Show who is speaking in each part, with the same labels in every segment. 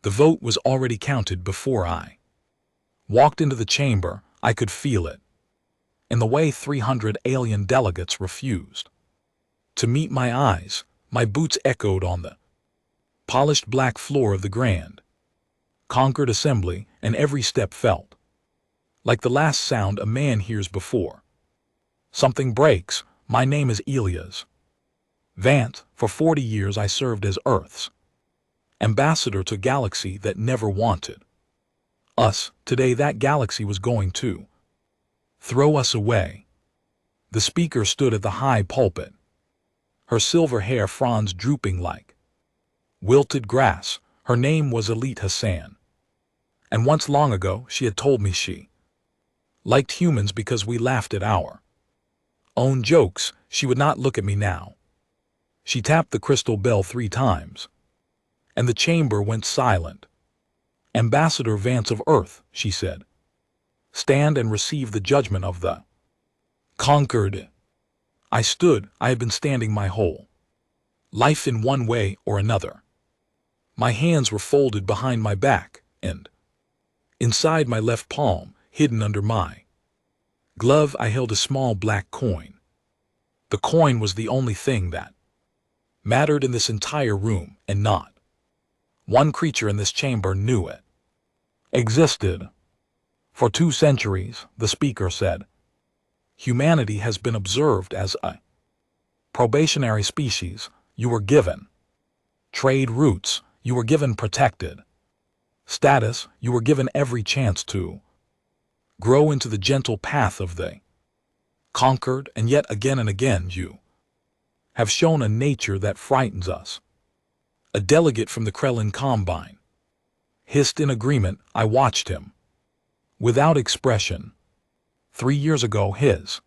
Speaker 1: The vote was already counted before I walked into the chamber. I could feel it. In the way 300 alien delegates refused to meet my eyes, my boots echoed on the polished black floor of the grand, conquered assembly, and every step felt like the last sound a man hears before something breaks. My name is Elias Vance. For 40 years I served as Earth's ambassador to a galaxy that never wanted us. Today that galaxy was going to throw us away. The speaker stood at the high pulpit, her silver hair fronds drooping like wilted grass. Her name was Elite Hassan, and once long ago she had told me she liked humans because we laughed at our own jokes. She would not look at me now. She tapped the crystal bell 3 times, and the chamber went silent. Ambassador Vance of Earth, she said, stand and receive the judgment of the conquered. I stood. I had been standing my whole life in one way or another. My hands were folded behind my back, and inside my left palm, hidden under my glove, I held a small black coin. The coin was the only thing that mattered in this entire room, and not one creature in this chamber knew it existed. For 2 centuries, the speaker said, humanity has been observed as a probationary species. You were given trade routes. You were given protected status. You were given every chance to grow into the gentle path of the conquered, and yet again and again you have shown a nature that frightens us. A delegate from the Krellin Combine hissed in agreement. I watched him without expression. 3 years ago his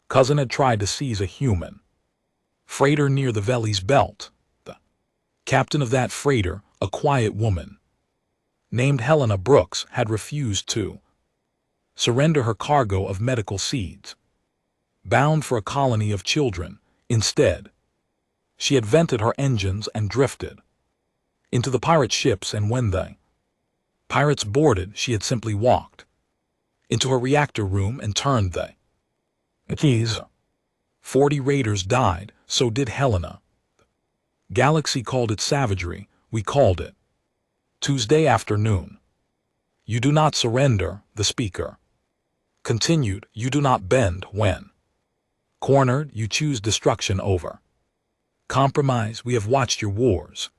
Speaker 1: cousin had tried to seize a human freighter near the Veli's Belt. The captain of that freighter, a quiet woman named Helena Brooks, had refused to surrender her cargo of medical seeds, bound for a colony of children. Instead, she had vented her engines and drifted into the pirate ships, and when the pirates boarded, she had simply walked into her reactor room and turned the keys. 40 raiders died, so did Helena. Galaxy called it savagery. We called it Tuesday afternoon. You do not surrender, the speaker continued. You do not bend when cornered. You choose destruction over compromise. We have watched your wars.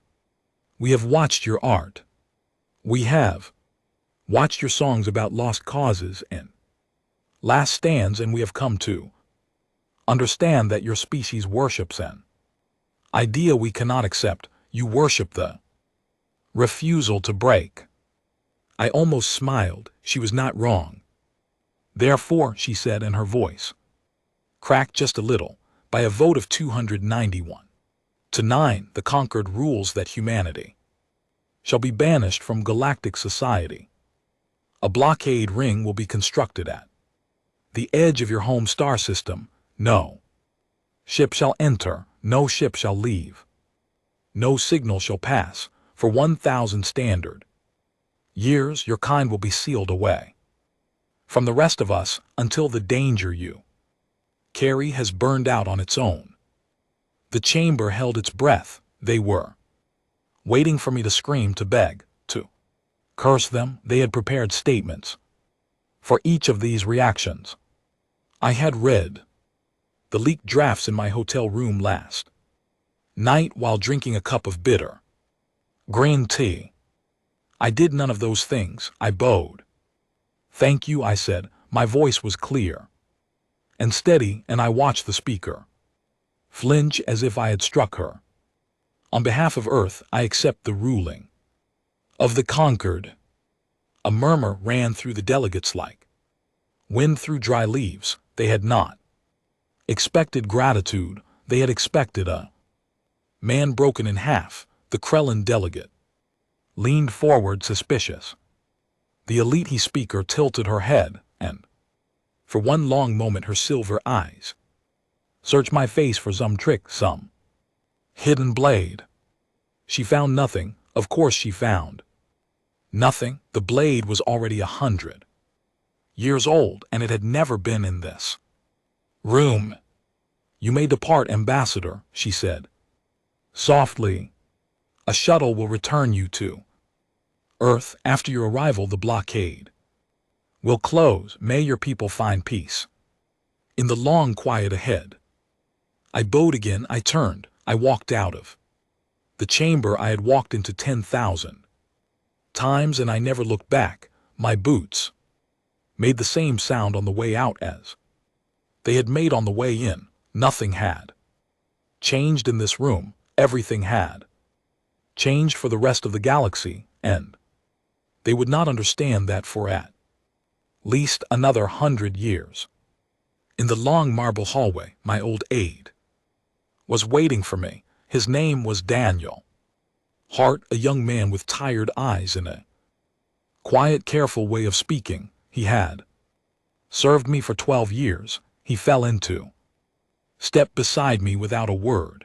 Speaker 1: We have watched your art. We have watched your songs about lost causes and last stands, and we have come to understand that your species worships an idea we cannot accept. You worship the refusal to break. I almost smiled. She was not wrong. Therefore, she said, and her voice cracked just a little, by a vote of 291 to 9, the conquered rules that humanity shall be banished from galactic society. A blockade ring will be constructed at the edge of your home star system. No ship shall enter, no ship shall leave. No signal shall pass. For 1,000 standard years your kind will be sealed away from the rest of us until the danger you carry has burned out on its own. The chamber held its breath. They were waiting for me to scream, to beg, to curse them. They had prepared statements for each of these reactions. I had read the leaked drafts in my hotel room last night while drinking a cup of bitter green tea. I did none of those things. I bowed. Thank you, I said. My voice was clear and steady, and I watched the speaker flinch as if I had struck her. On behalf of Earth, I accept the ruling of the conquered. A murmur ran through the delegates like wind through dry leaves. They had not expected gratitude. They had expected a man broken in half. The Krellin delegate leaned forward, suspicious. The elite speaker tilted her head, and for one long moment her silver eyes searched my face for some trick, some hidden blade. She found nothing. Of course she found Nothing. The blade was already 100 years old, and it had never been in this room. You may depart, Ambassador, she said softly. A shuttle will return you to Earth. After your arrival, the blockade will close. May your people find peace in the long quiet ahead. I bowed again. I turned. I walked out of the chamber I had walked into 10,000 times, and I never looked back. My boots made the same sound on the way out as they had made on the way in. Nothing had changed in this room. Everything had changed for the rest of the galaxy, and they would not understand that for at least another 100 years. In the long marble hallway, my old aide was waiting for me. His name was Daniel Hart, a young man with tired eyes and a quiet, careful way of speaking. He had served me for 12 years. He fell into step beside me without a word.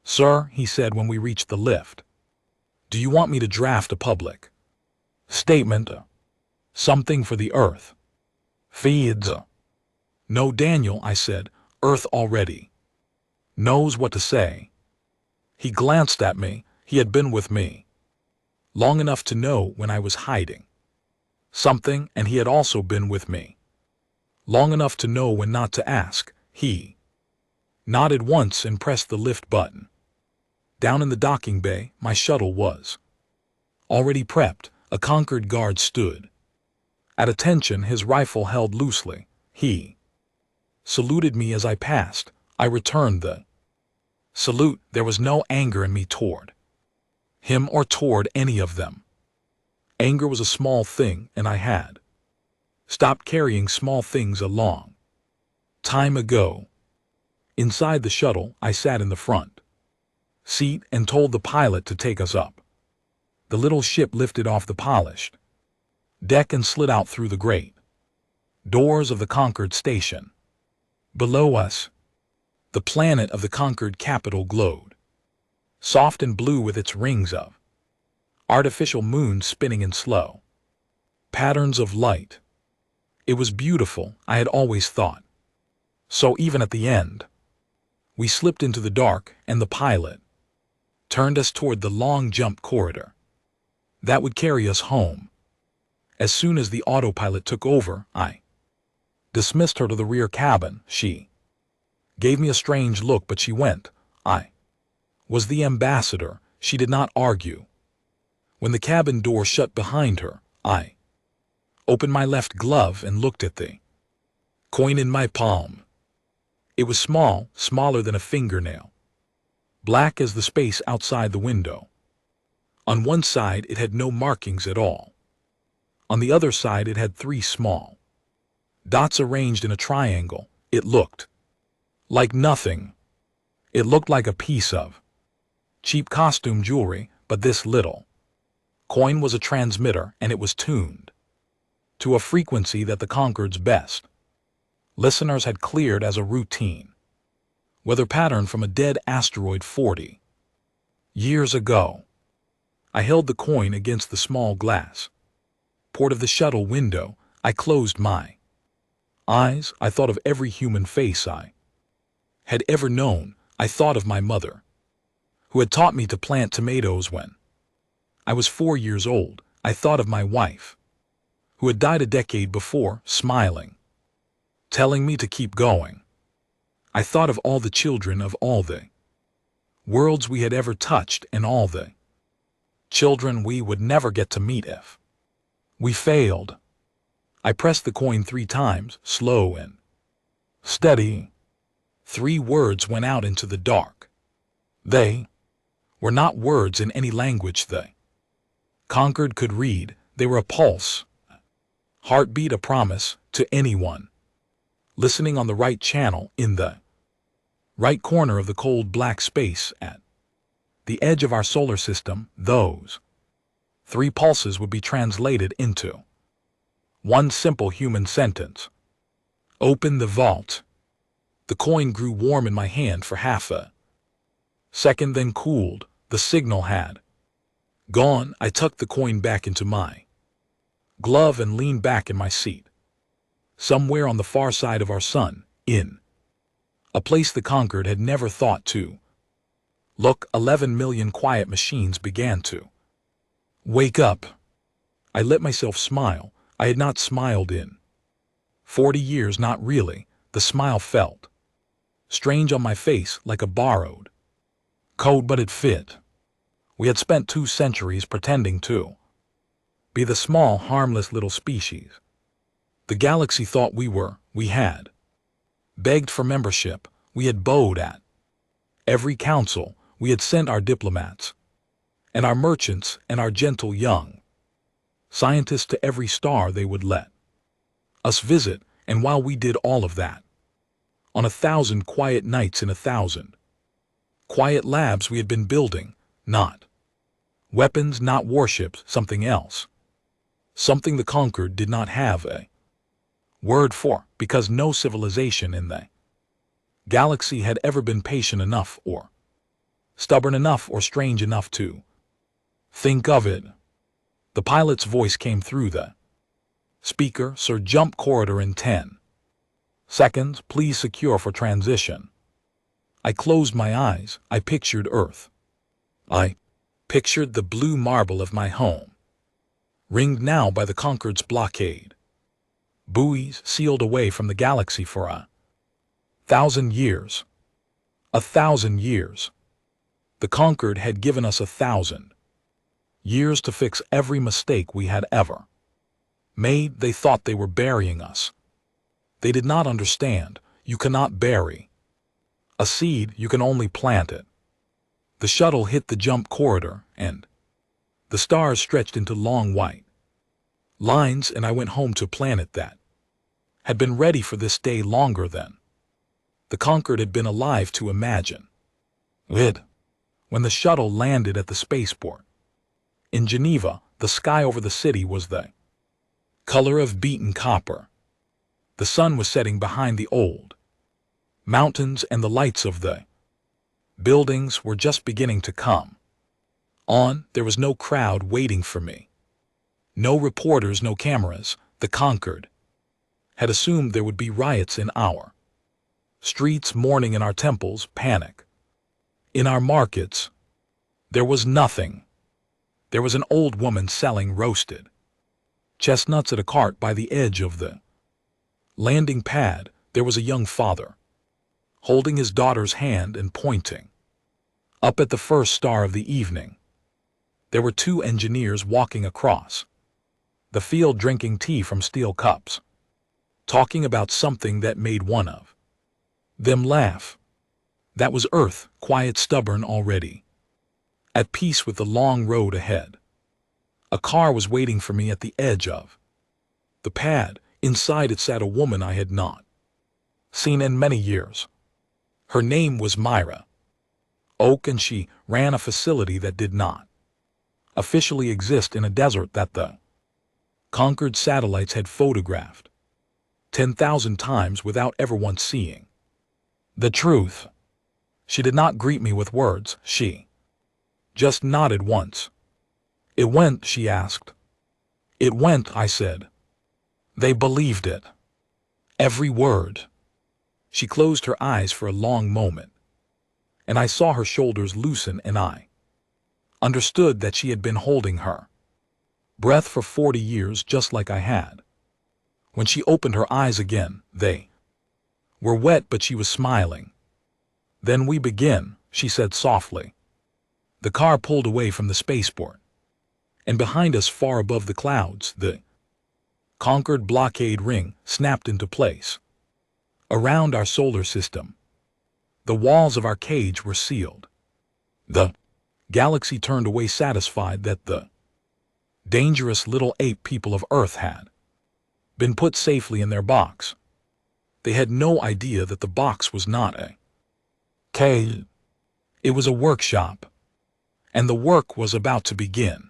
Speaker 1: Sir, he said when we reached the lift, do you want me to draft a public statement? Something for the Earth feeds? No, Daniel, I said. Earth already knows what to say. He glanced at me. He had been with me long enough to know when I was hiding something, and he had also been with me long enough to know when not to ask. He nodded once and pressed the lift button. Down in the docking bay, my shuttle was already prepped. A Concord guard stood at attention, his rifle held loosely. He saluted me as I passed. I returned the salute. There was no anger in me toward him or toward any of them. Anger was a small thing, and I had stopped carrying small things a long time ago. Inside the shuttle, I sat in the front seat and told the pilot to take us up. The little ship lifted off the polished deck and slid out through the great doors of the Concord station. Below us, the planet of the Concord capital glowed, soft and blue, with its rings of artificial moons spinning in slow patterns of light. It was beautiful. I had always thought so. Even at the end, we slipped into the dark, and the pilot turned us toward the long jump corridor that would carry us home. As soon as the autopilot took over, I dismissed her to the rear cabin. She gave me a strange look, but she went. I was the ambassador. She did not argue. When the cabin door shut behind her, I opened my left glove and looked at the coin in my palm. It was small, smaller than a fingernail, black as the space outside the window. On one side it had no markings at all. On the other side it had 3 small dots arranged in a triangle. It looked like nothing. It looked like a piece of cheap costume jewelry, but this little coin was a transmitter, and it was tuned to a frequency that the Concord's best listeners had cleared as a routine weather pattern from a dead asteroid 40 years ago. I held the coin against the small glass port of the shuttle window. I closed my eyes. I thought of every human face I had ever known. I thought of my mother, who had taught me to plant tomatoes when I was 4 years old. I thought of my wife, who had died a decade before, smiling, telling me to keep going. I thought of all the children of all the worlds we had ever touched, and all the children we would never get to meet if we failed. I pressed the coin 3 times, slow and steady. 3 words went out into the dark. They were not words in any language the Concord could read. They were a pulse, heartbeat, a promise to anyone listening on the right channel, in the right corner of the cold black space at the edge of our solar system. Those 3 pulses would be translated into one simple human sentence: open the vault. The coin grew warm in my hand for half a second, then cooled. The signal had Gone, I tucked the coin back into my glove and leaned back in my seat. Somewhere on the far side of our sun, in a place the conquered had never thought to look, 11 million quiet machines began to wake up. I let myself smile. I had not smiled in 40 years, not really. The smile felt strange on my face, like a borrowed code, but it fit. We had spent 2 centuries pretending to be the small, harmless little species the galaxy thought we had begged for membership, we had bowed at every council, we had sent our diplomats and our merchants and our gentle young scientists to every star they would let us visit, and while we did all of that, on 1,000 quiet nights in 1,000 quiet labs we had been building, not weapons, not warships, something else. Something the conquered did not have a word for, because no civilization in the galaxy had ever been patient enough or stubborn enough or strange enough to think of it. The pilot's voice came through the speaker. Sir, jump corridor in 10 seconds, please secure for transition. I closed my eyes. I pictured Earth. I pictured the blue marble of my home, ringed now by the conquered's blockade. Buoys sealed away from the galaxy for 1,000 years. 1,000 years. The conquered had given us 1,000 years to fix every mistake we had ever made. They thought they were burying us. They did not understand. You cannot bury a seed, you can only plant it. The shuttle hit the jump corridor, and the stars stretched into long white lines, and I went home to a planet that had been ready for this day longer than the conquered had been alive to imagine it. When the shuttle landed at the spaceport in Geneva, the sky over the city was the color of beaten copper. The sun was setting behind the old mountains, and the lights of the buildings were just beginning to come on. There was no crowd waiting for me. No reporters, no cameras. The conquered had assumed there would be riots in our streets, mourning in our temples, panic in our markets. There was nothing. There was an old woman selling roasted chestnuts at a cart by the edge of the landing pad. There was a young father holding his daughter's hand and pointing up at the first star of the evening. There were 2 engineers walking across the field, drinking tea from steel cups, talking about something that made one of them laugh. That was Earth, quiet, stubborn, already at peace with the long road ahead. A car was waiting for me at the edge of the pad. Inside it sat a woman I had not seen in many years. Her name was Myra Oak, and she ran a facility that did not officially exist in a desert that the conquered satellites had photographed 10,000 times without ever once seeing the truth. She did not greet me with words. She just nodded once. It went, she asked. It went, I said. They believed it. Every word. She closed her eyes for a long moment, and I saw her shoulders loosen, and I understood that she had been holding her breath for 40 years, just like I had. When she opened her eyes again, they were wet, but she was smiling. Then we begin, she said softly. The car pulled away from the spaceport, and behind us, far above the clouds, the conquered blockade ring snapped into place. Around our solar system, the walls of our cage were sealed. The galaxy turned away, satisfied that the dangerous little ape people of Earth had been put safely in their box. They had no idea that the box was not a cage. It was a workshop, and the work was about to begin.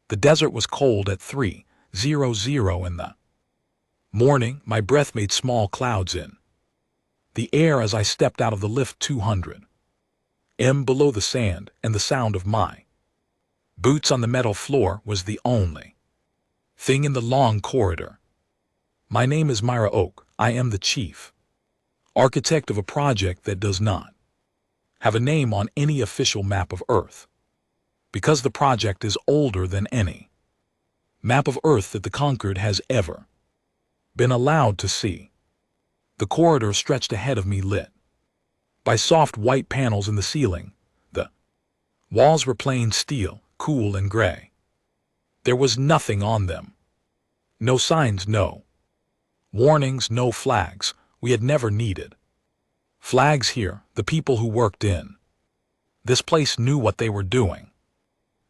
Speaker 1: The desert was cold at 3:00 in the morning. My breath made small clouds in the air as I stepped out of the lift 200 m below the sand, and the sound of my Boots on the metal floor was the only thing in the long corridor. My name is Myra Oak. I am the chief architect of a project that does not have a name on any official map of Earth, because the project is older than any map of Earth that the conquered has ever been allowed to see. The corridor stretched ahead of me, lit by soft white panels in the ceiling. The walls were plain steel, cool and gray. There was nothing on them. No signs, no warnings, no flags. We had never needed flags here. The people who worked in this place knew what they were doing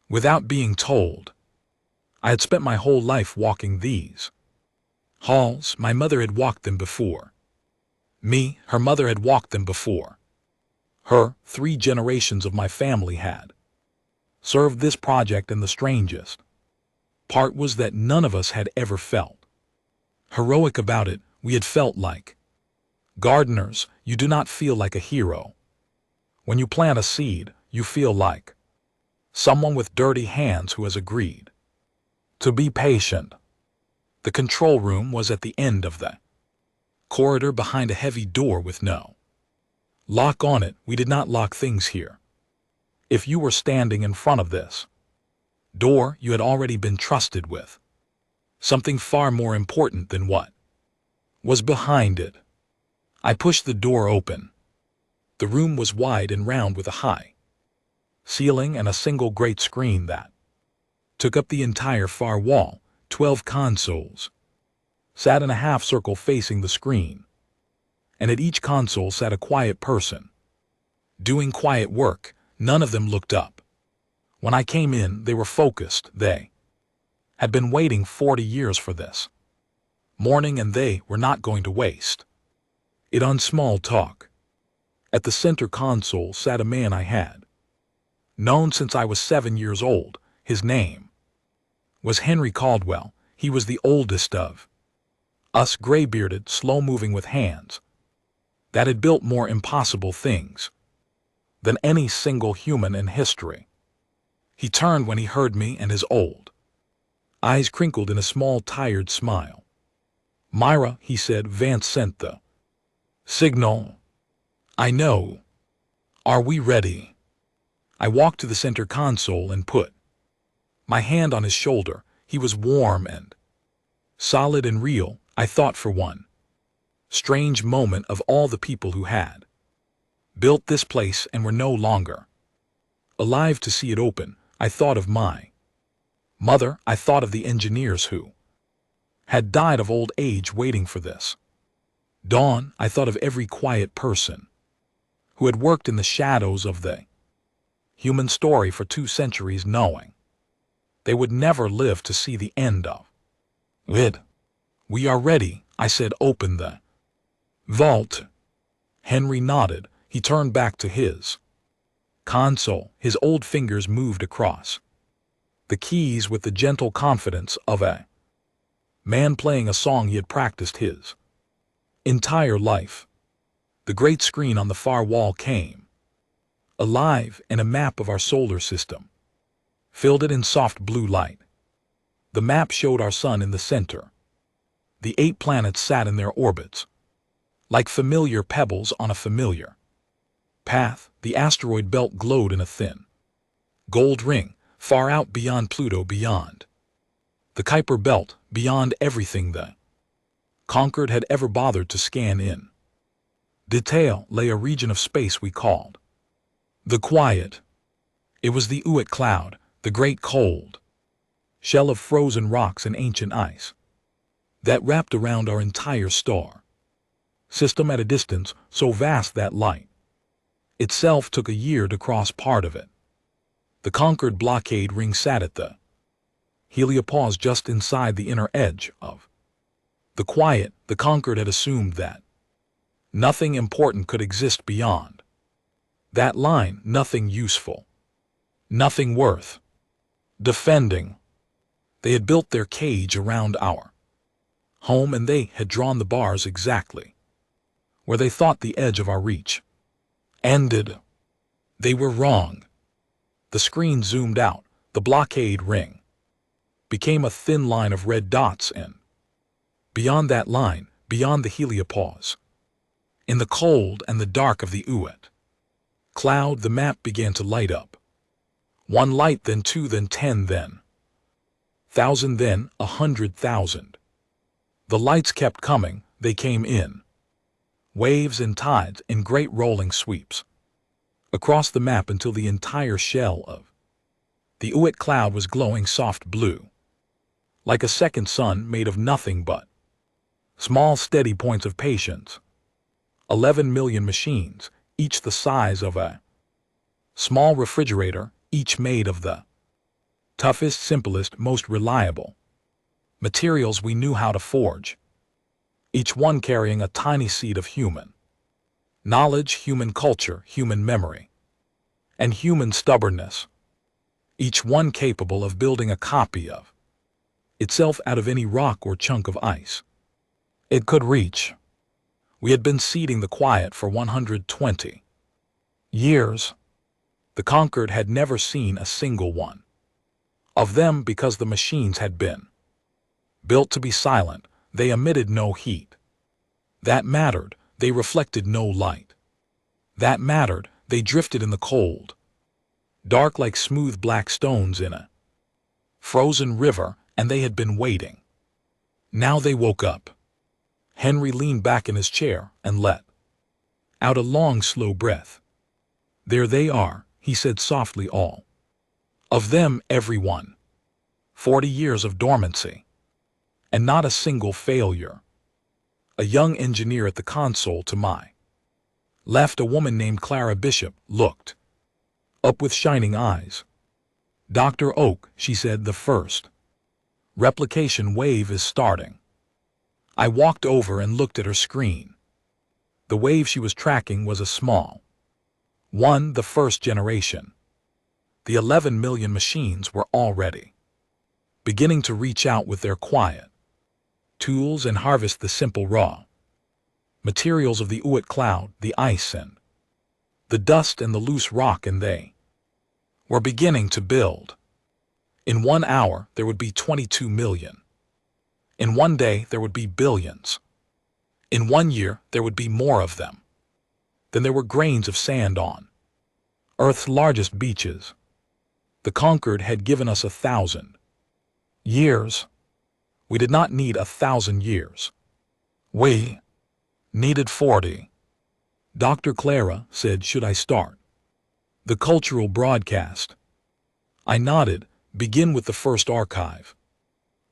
Speaker 1: without being told. I had spent my whole life walking these halls. My mother had walked them before me. Her mother had walked them before her. 3 generations of my family had served this project, and the strangest part was that none of us had ever felt heroic about it. We had felt like gardeners. You do not feel like a hero when you plant a seed. You feel like someone with dirty hands who has agreed to be patient. The control room was at the end of the corridor, behind a heavy door with no lock on it. We did not lock things here. If you were standing in front of this door, you had already been trusted with something far more important than what was behind it. I pushed the door open. The room was wide and round, with a high ceiling and a single great screen that took up the entire far wall. 12 consoles sat in a half circle facing the screen, and at each console sat a quiet person doing quiet work. None of them looked up. When I came in, they were focused. They had been waiting 40 years for this morning, and they were not going to waste it on small talk. At the center console sat a man I had known since I was 7 years old. His name was Henry Caldwell. He was the oldest of us, gray-bearded, slow-moving, with hands that had built more impossible things than any single human in history. He turned when he heard me, and his old eyes crinkled in a small, tired smile. "Myra," he said, "Vance sent the signal." "I know. Are we ready?" I walked to the center console and put my hand on his shoulder. He was warm and solid and real. I thought for one strange moment of all the people who had built this place and were no longer alive to see it open. I thought of my mother. I thought of the engineers who had died of old age waiting for this dawn. I thought of every quiet person who had worked in the shadows of the human story for 2 centuries, knowing they would never live to see the end of it. "We are ready," I said. "Open the vault." Henry nodded. He turned back to his console. His old fingers moved across the keys with the gentle confidence of a man playing a song he had practiced his entire life. The great screen on the far wall came alive, and a map of our solar system filled it in soft blue light. The map showed our sun in the center. The 8 planets sat in their orbits like familiar pebbles on a familiar path. The asteroid belt glowed in a thin gold ring, far out beyond Pluto, beyond the Kuiper belt, beyond everything the conquered had ever bothered to scan in detail, lay a region of space we called the Quiet. It was the Oort cloud, the great cold shell of frozen rocks and ancient ice that wrapped around our entire star system at a distance so vast that light itself took a year to cross part of it. The conquered blockade ring sat at the heliopause just inside the inner edge of the Quiet. The conquered had assumed that nothing important could exist beyond that line, nothing useful, nothing worth defending. They had built their cage around our home, and they had drawn the bars exactly where they thought the edge of our reach ended. They were wrong. The screen zoomed out. The blockade ring became a thin line of red dots, and beyond that line, beyond the heliopause, in the cold and the dark of the Uit cloud, the map began to light up. One light, then two, then 10, then 1,000, then 100,000. The lights kept coming. They came in waves and tides, in great rolling sweeps across the map, until the entire shell of the Uit cloud was glowing soft blue, like a second sun made of nothing but small steady points of patience. 11 million machines, each the size of a small refrigerator, each made of the toughest, simplest, most reliable materials we knew how to forge, each one carrying a tiny seed of human knowledge, human culture, human memory, and human stubbornness, each one capable of building a copy of itself out of any rock or chunk of ice it could reach. We had been seeding the quiet for 120 years. The conquered had never seen a single one of them, because the machines had been built to be silent. They emitted no heat. That mattered. They reflected no light. That mattered. They drifted in the cold, dark like smooth black stones in a frozen river, and they had been waiting. Now they woke up. Henry leaned back in his chair and let out a long, slow breath. There they are, he said softly, all of them, every one. 40 years of dormancy, and not a single failure. A young engineer at the console to my left, a woman named Clara Bishop, looked up with shining eyes. Dr. Oak, she said, the first replication wave is starting. I walked over and looked at her screen. The wave she was tracking was a small one, the first generation. The 11 million machines were already beginning to reach out with their quiet tools and harvest the simple raw materials of the Uit cloud, the ice and the dust and the loose rock, and they were beginning to build. In 1 hour there would be 22 million. In 1 day there would be billions. In 1 year there would be more of them than there were grains of sand on Earth's largest beaches. The conquered had given us 1,000 years. We did not need 1,000 years. We needed 40. Dr. Clara said, should I start the cultural broadcast? I nodded. Begin with the first archive.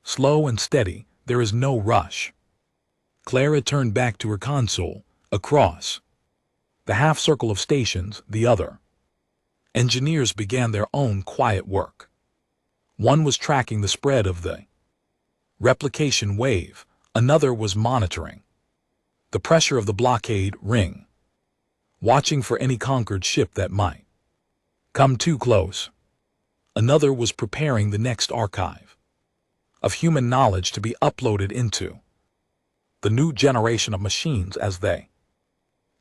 Speaker 1: Slow and steady, there is no rush. Clara turned back to her console. Across the half-circle of stations, the other engineers began their own quiet work. One was tracking the spread of the replication wave. Another was monitoring the pressure of the blockade ring, watching for any conquered ship that might come too close. Another was preparing the next archive of human knowledge to be uploaded into the new generation of machines as they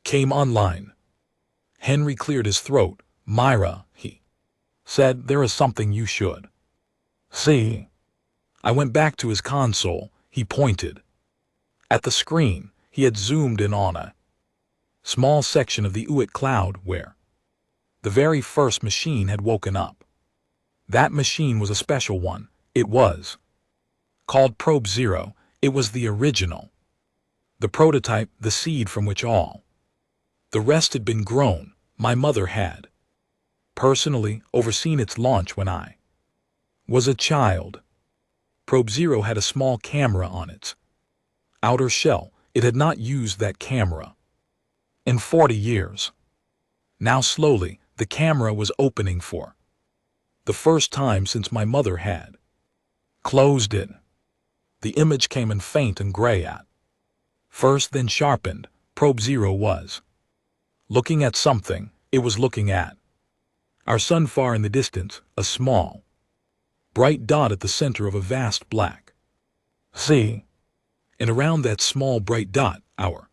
Speaker 1: came online. Henry cleared his throat. Myra, he said, there is something you should see. I went back to his console. He pointed at the screen. He had zoomed in on a small section of the Uit cloud where the very first machine had woken up. That machine was a special one. It was called Probe Zero. It was the original, the prototype, the seed from which all the rest had been grown. My mother had personally overseen its launch when I was a child. Probe Zero had a small camera on its outer shell. It had not used that camera in 40 years. Now slowly, the camera was opening for the first time since my mother had closed it. The image came in faint and gray at first, then sharpened. Probe Zero was looking at something. It was looking at our sun far in the distance, a small, bright dot at the center of a vast black sea. And around that small bright dot, our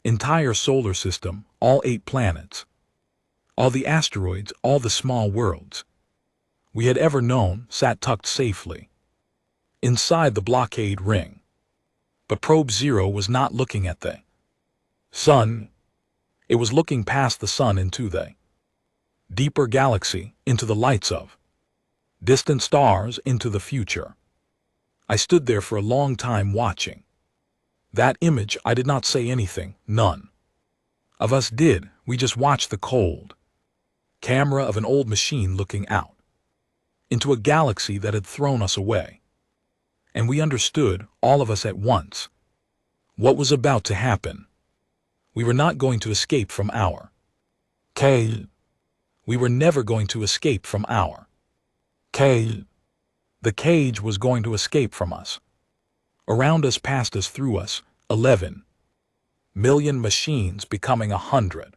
Speaker 1: entire solar system, all 8 planets, all the asteroids, all the small worlds, we had ever known sat tucked safely inside the blockade ring. But Probe Zero was not looking at the sun. It was looking past the sun into the deeper galaxy, into the lights of distant stars, into the future. I stood there for a long time watching that image. I did not say anything. None of us did. We just watched the cold camera of an old machine looking out into a galaxy that had thrown us away. And we understood, all of us at once, what was about to happen. We were not going to escape from our cage. We were never going to escape from our cage. The cage was going to escape from us. Around us, past us, through us, 11 million machines becoming 100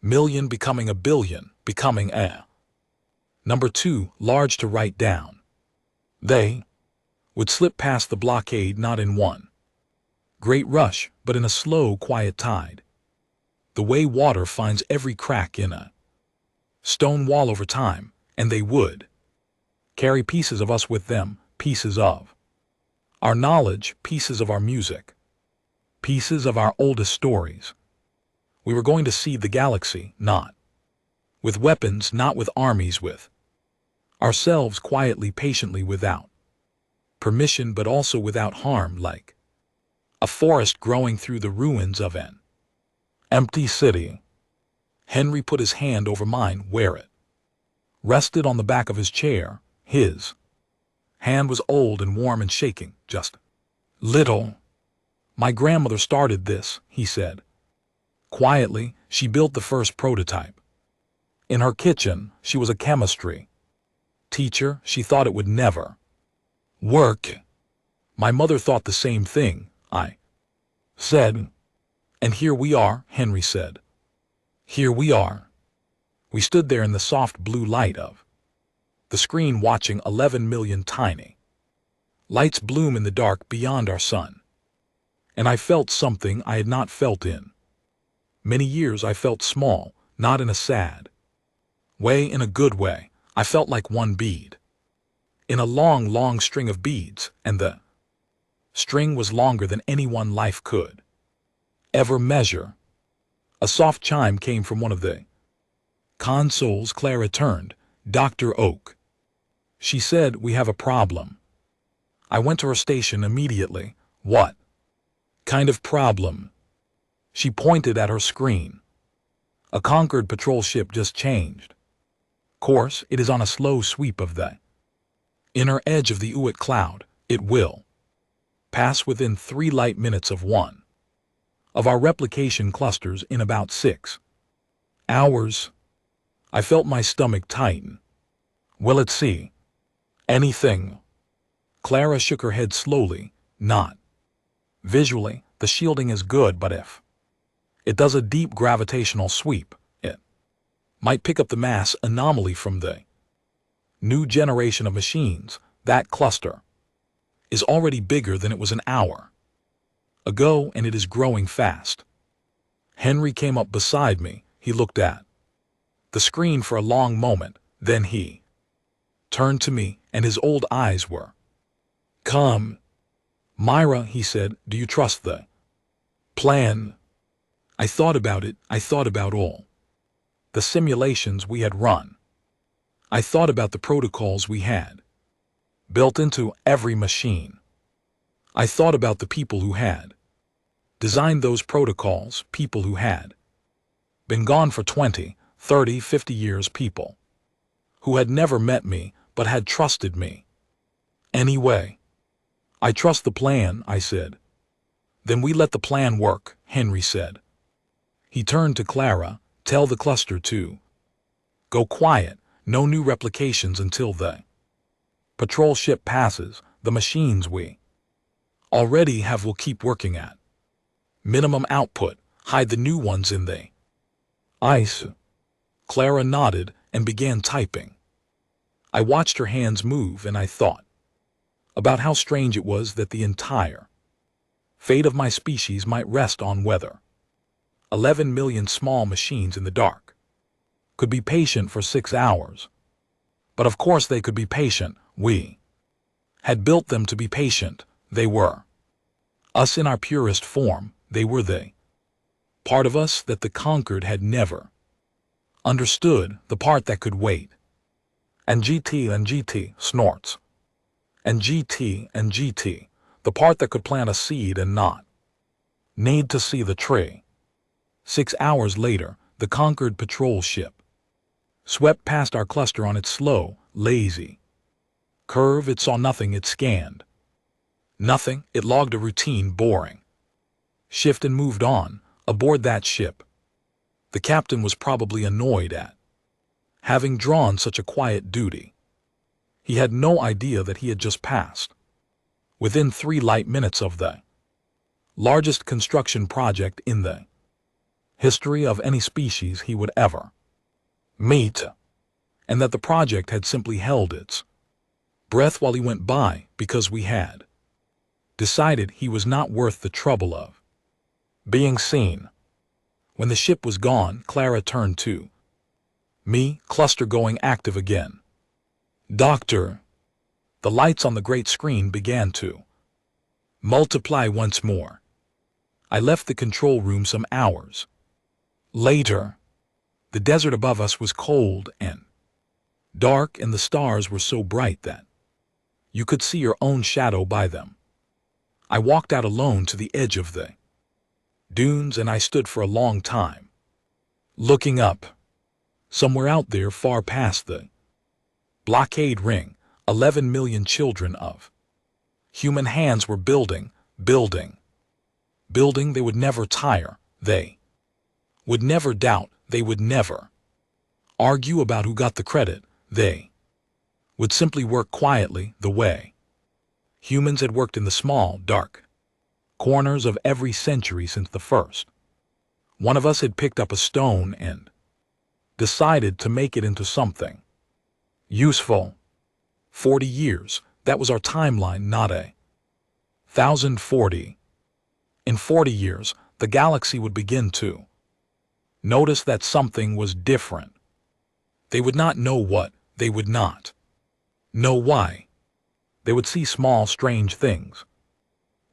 Speaker 1: million, becoming a billion, becoming a number too large to write down. They would slip past the blockade, not in one great rush, but in a slow, quiet tide. The way water finds every crack in a stone wall over time, and they would carry pieces of us with them, pieces of our knowledge, pieces of our music, pieces of our oldest stories. We were going to see the galaxy, not with weapons, not with armies, with ourselves, quietly, patiently, without permission, but also without harm, like a forest growing through the ruins of an empty city. Henry put his hand over mine where it rested on the back of his chair. His hand was old and warm and shaking, just little. My grandmother started this, he said. Quietly, she built the first prototype. In her kitchen, she was a chemistry teacher. She thought it would never work. My mother thought the same thing, I said. And here we are, Henry said. Here we are. We stood there in the soft blue light of the screen, watching 11 million tiny lights bloom in the dark beyond our sun. And I felt something I had not felt in many years. I felt small, not in a sad way, in a good way. I felt like one bead in a long, long string of beads, and the string was longer than any one life could ever measure. A soft chime came from one of the consoles. Clara turned. Dr. Oak, she said, we have a problem. I went to her station immediately. What kind of problem? She pointed at her screen. A Concord patrol ship just changed course. It is on a slow sweep of the inner edge of the Uit cloud. It will pass within 3 light minutes of one of our replication clusters in about 6 hours. I felt my stomach tighten. Will it see anything? Clara shook her head slowly. Not visually. The shielding is good, but if it does a deep gravitational sweep, it might pick up the mass anomaly from the new generation of machines. That cluster is already bigger than it was an hour ago, and it is growing fast. Henry came up beside me. He looked at the screen for a long moment. Then he turned to me, and his old eyes were calm. Myra, he said, do you trust the plan? I thought about it. I thought about all the simulations we had run. I thought about the protocols we had built into every machine. I thought about the people who had designed those protocols, people who had been gone for 20, 30, 50 years, people who had never met me but had trusted me. Anyway, I trust the plan, I said. Then we let the plan work, Henry said. He turned to Clara. Tell the cluster to go quiet. No new replications until the patrol ship passes. The machines we already have will keep working at minimum output. Hide the new ones in the ice. Clara nodded and began typing. I watched her hands move, and I thought about how strange it was that the entire fate of my species might rest on whether 11 million small machines in the dark could be patient for 6 hours But of course they could be patient. We had built them to be patient. They were us in our purest form. They were they. Part of us that the conquered had never understood, the part that could wait. And GT snorts. And GT, the part that could plant a seed and not need to see the tree. 6 hours later, the conquered patrol ship swept past our cluster on its slow, lazy curve. It saw nothing. It scanned nothing. It logged a routine, boring shift and moved on. Aboard that ship, the captain was probably annoyed at having drawn such a quiet duty. He had no idea that he had just passed within 3 light minutes of the largest construction project in the history of any species he would ever meet, and that the project had simply held its breath while he went by because we had decided he was not worth the trouble of being seen. When the ship was gone, Clara turned to me, cluster going active again. Doctor. The lights on the great screen began to multiply once more. I left the control room some hours later. The desert above us was cold and dark, and the stars were so bright that you could see your own shadow by them. I walked out alone to the edge of the dunes, and I stood for a long time, looking up. Somewhere out there, far past the blockade ring, 11 million children of human hands were building. They would never tire. They would never doubt. They would never argue about who got the credit. They would simply work quietly the way humans had worked in the small, dark corners of every century since the first one of us had picked up a stone and decided to make it into something useful. 40 years, that was our timeline, not a 1040. In 40 years, the galaxy would begin to notice that something was different. They would not know what, they would not know why. They would see small, strange things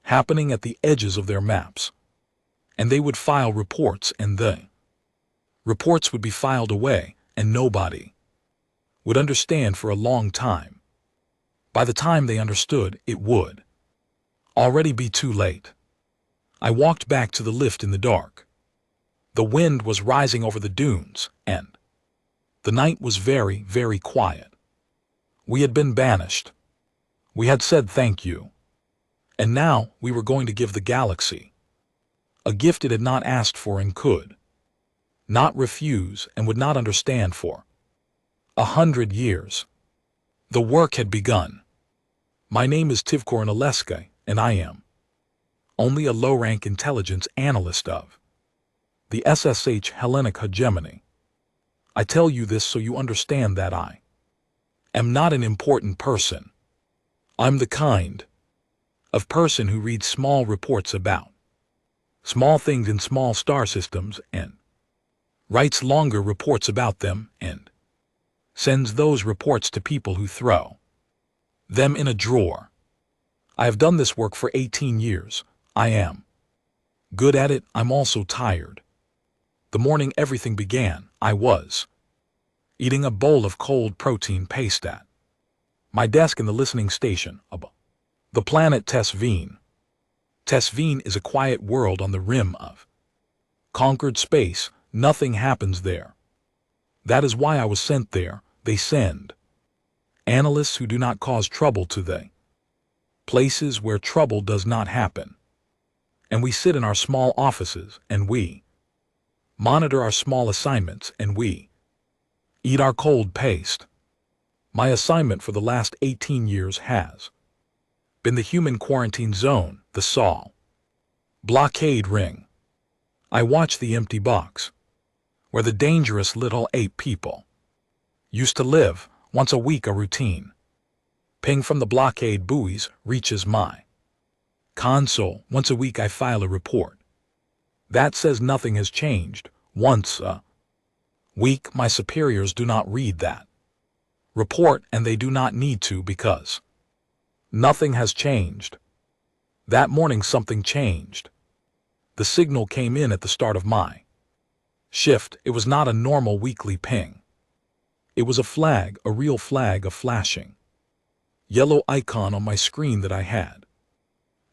Speaker 1: happening at the edges of their maps, and they would file reports, and the reports would be filed away, and nobody would understand for a long time. By the time they understood, it would already be too late. I walked back to the lift in the dark. The wind was rising over the dunes, and the night was very, very quiet. We had been banished. We had said thank you. And now we were going to give the galaxy a gift it had not asked for and could not refuse and would not understand for 100 years. The work had begun. My name is Tivkorin Aleska, and I am only a low-rank intelligence analyst of the SSH Hellenic hegemony. I tell you this so you understand that I am not an important person. I'm the kind of person who reads small reports about small things in small star systems and writes longer reports about them and sends those reports to people who throw them in a drawer. I have done this work for 18 years. I am good at it. I'm also tired. The morning everything began, I was eating a bowl of cold protein paste at my desk in the listening station above the planet Tesvine. Tesvine is a quiet world on the rim of conquered space. Nothing happens there. That is why I was sent there. They send analysts who do not cause trouble to the places where trouble does not happen. And we sit in our small offices, and we monitor our small assignments, and we eat our cold paste. My assignment for the last 18 years has been the human quarantine zone, the Sol blockade ring. I watch the empty box where the dangerous little ape people used to live. Once a week, a routine ping from the blockade buoys reaches my console. Once a week I file a report that says nothing has changed. Once a week my superiors do not read that Report, and they do not need to because nothing has changed. That morning something changed. The signal came in at the start of my shift. It was not a normal weekly ping. It was a flag, a real flag, a flashing yellow icon on my screen that I had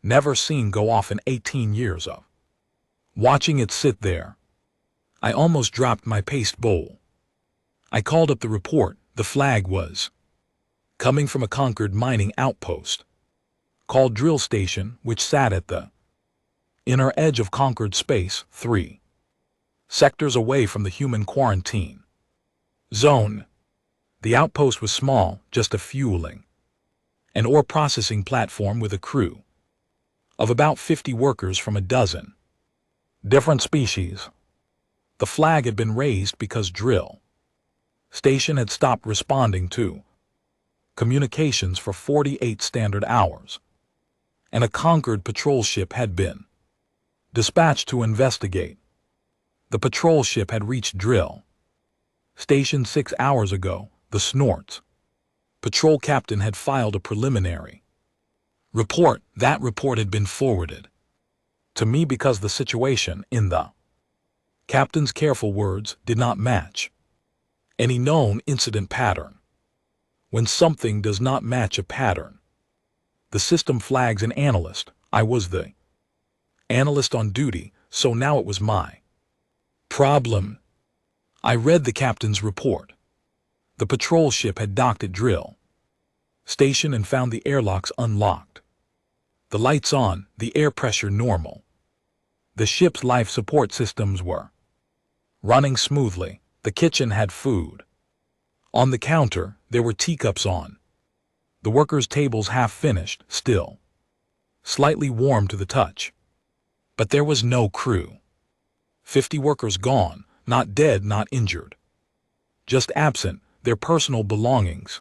Speaker 1: never seen go off in 18 years of watching it sit there. I almost dropped my paste bowl. I called up the report. The flag was coming from a Concord mining outpost called Drill Station, which sat at the inner edge of Concord space, 3 sectors away from the human quarantine zone. The outpost was small, just a fueling and ore processing platform with a crew of about 50 workers from a dozen different species. The flag had been raised because Drill Station had stopped responding to communications for 48 standard hours, and a Concord patrol ship had been dispatched to investigate. The patrol ship had reached Drill Station 6 hours ago. The Snort's patrol captain had filed a preliminary report. That report had been forwarded to me because the situation, in the captain's careful words, did not match any known incident pattern. When something does not match a pattern, the system flags an analyst. I was the analyst on duty, so now it was my problem. I read the captain's report. The patrol ship had docked at Drill Station and found the airlocks unlocked, the lights on, the air pressure normal. The ship's life support systems were running smoothly. The kitchen had food on the counter. There were teacups on the workers' tables, half finished, still slightly warm to the touch. But there was no crew. 50 workers gone, not dead, not injured, just absent. Their personal belongings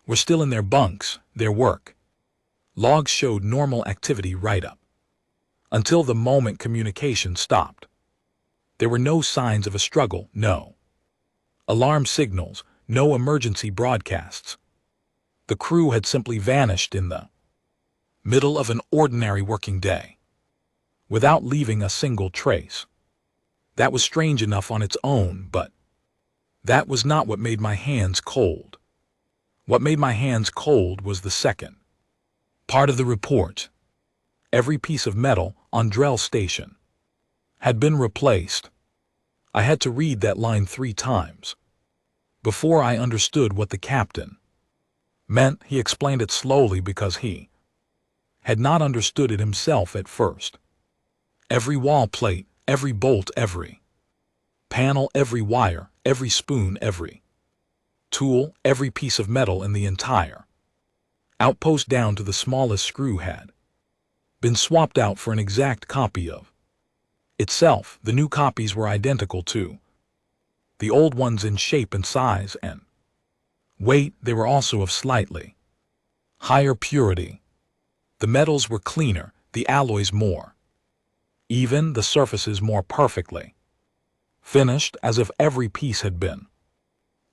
Speaker 1: were still in their bunks. Their work logs showed normal activity right up until the moment communication stopped. There were no signs of a struggle, no alarm signals, no emergency broadcasts. The crew had simply vanished in the middle of an ordinary working day, without leaving a single trace. That was strange enough on its own, but that was not what made my hands cold. What made my hands cold was the second part of the report. Every piece of metal on Drill Station had been replaced. I had to read that line 3 times before I understood what the captain meant. He explained it slowly because he had not understood it himself at first. Every wall plate, every bolt, every panel, every wire, every spoon, every tool, every piece of metal in the entire outpost down to the smallest screw had been swapped out for an exact copy of itself. The new copies were identical to the old ones in shape and size and weight. They were also of slightly higher purity. The metals were cleaner, the alloys more even, the surfaces more perfectly finished, as if every piece had been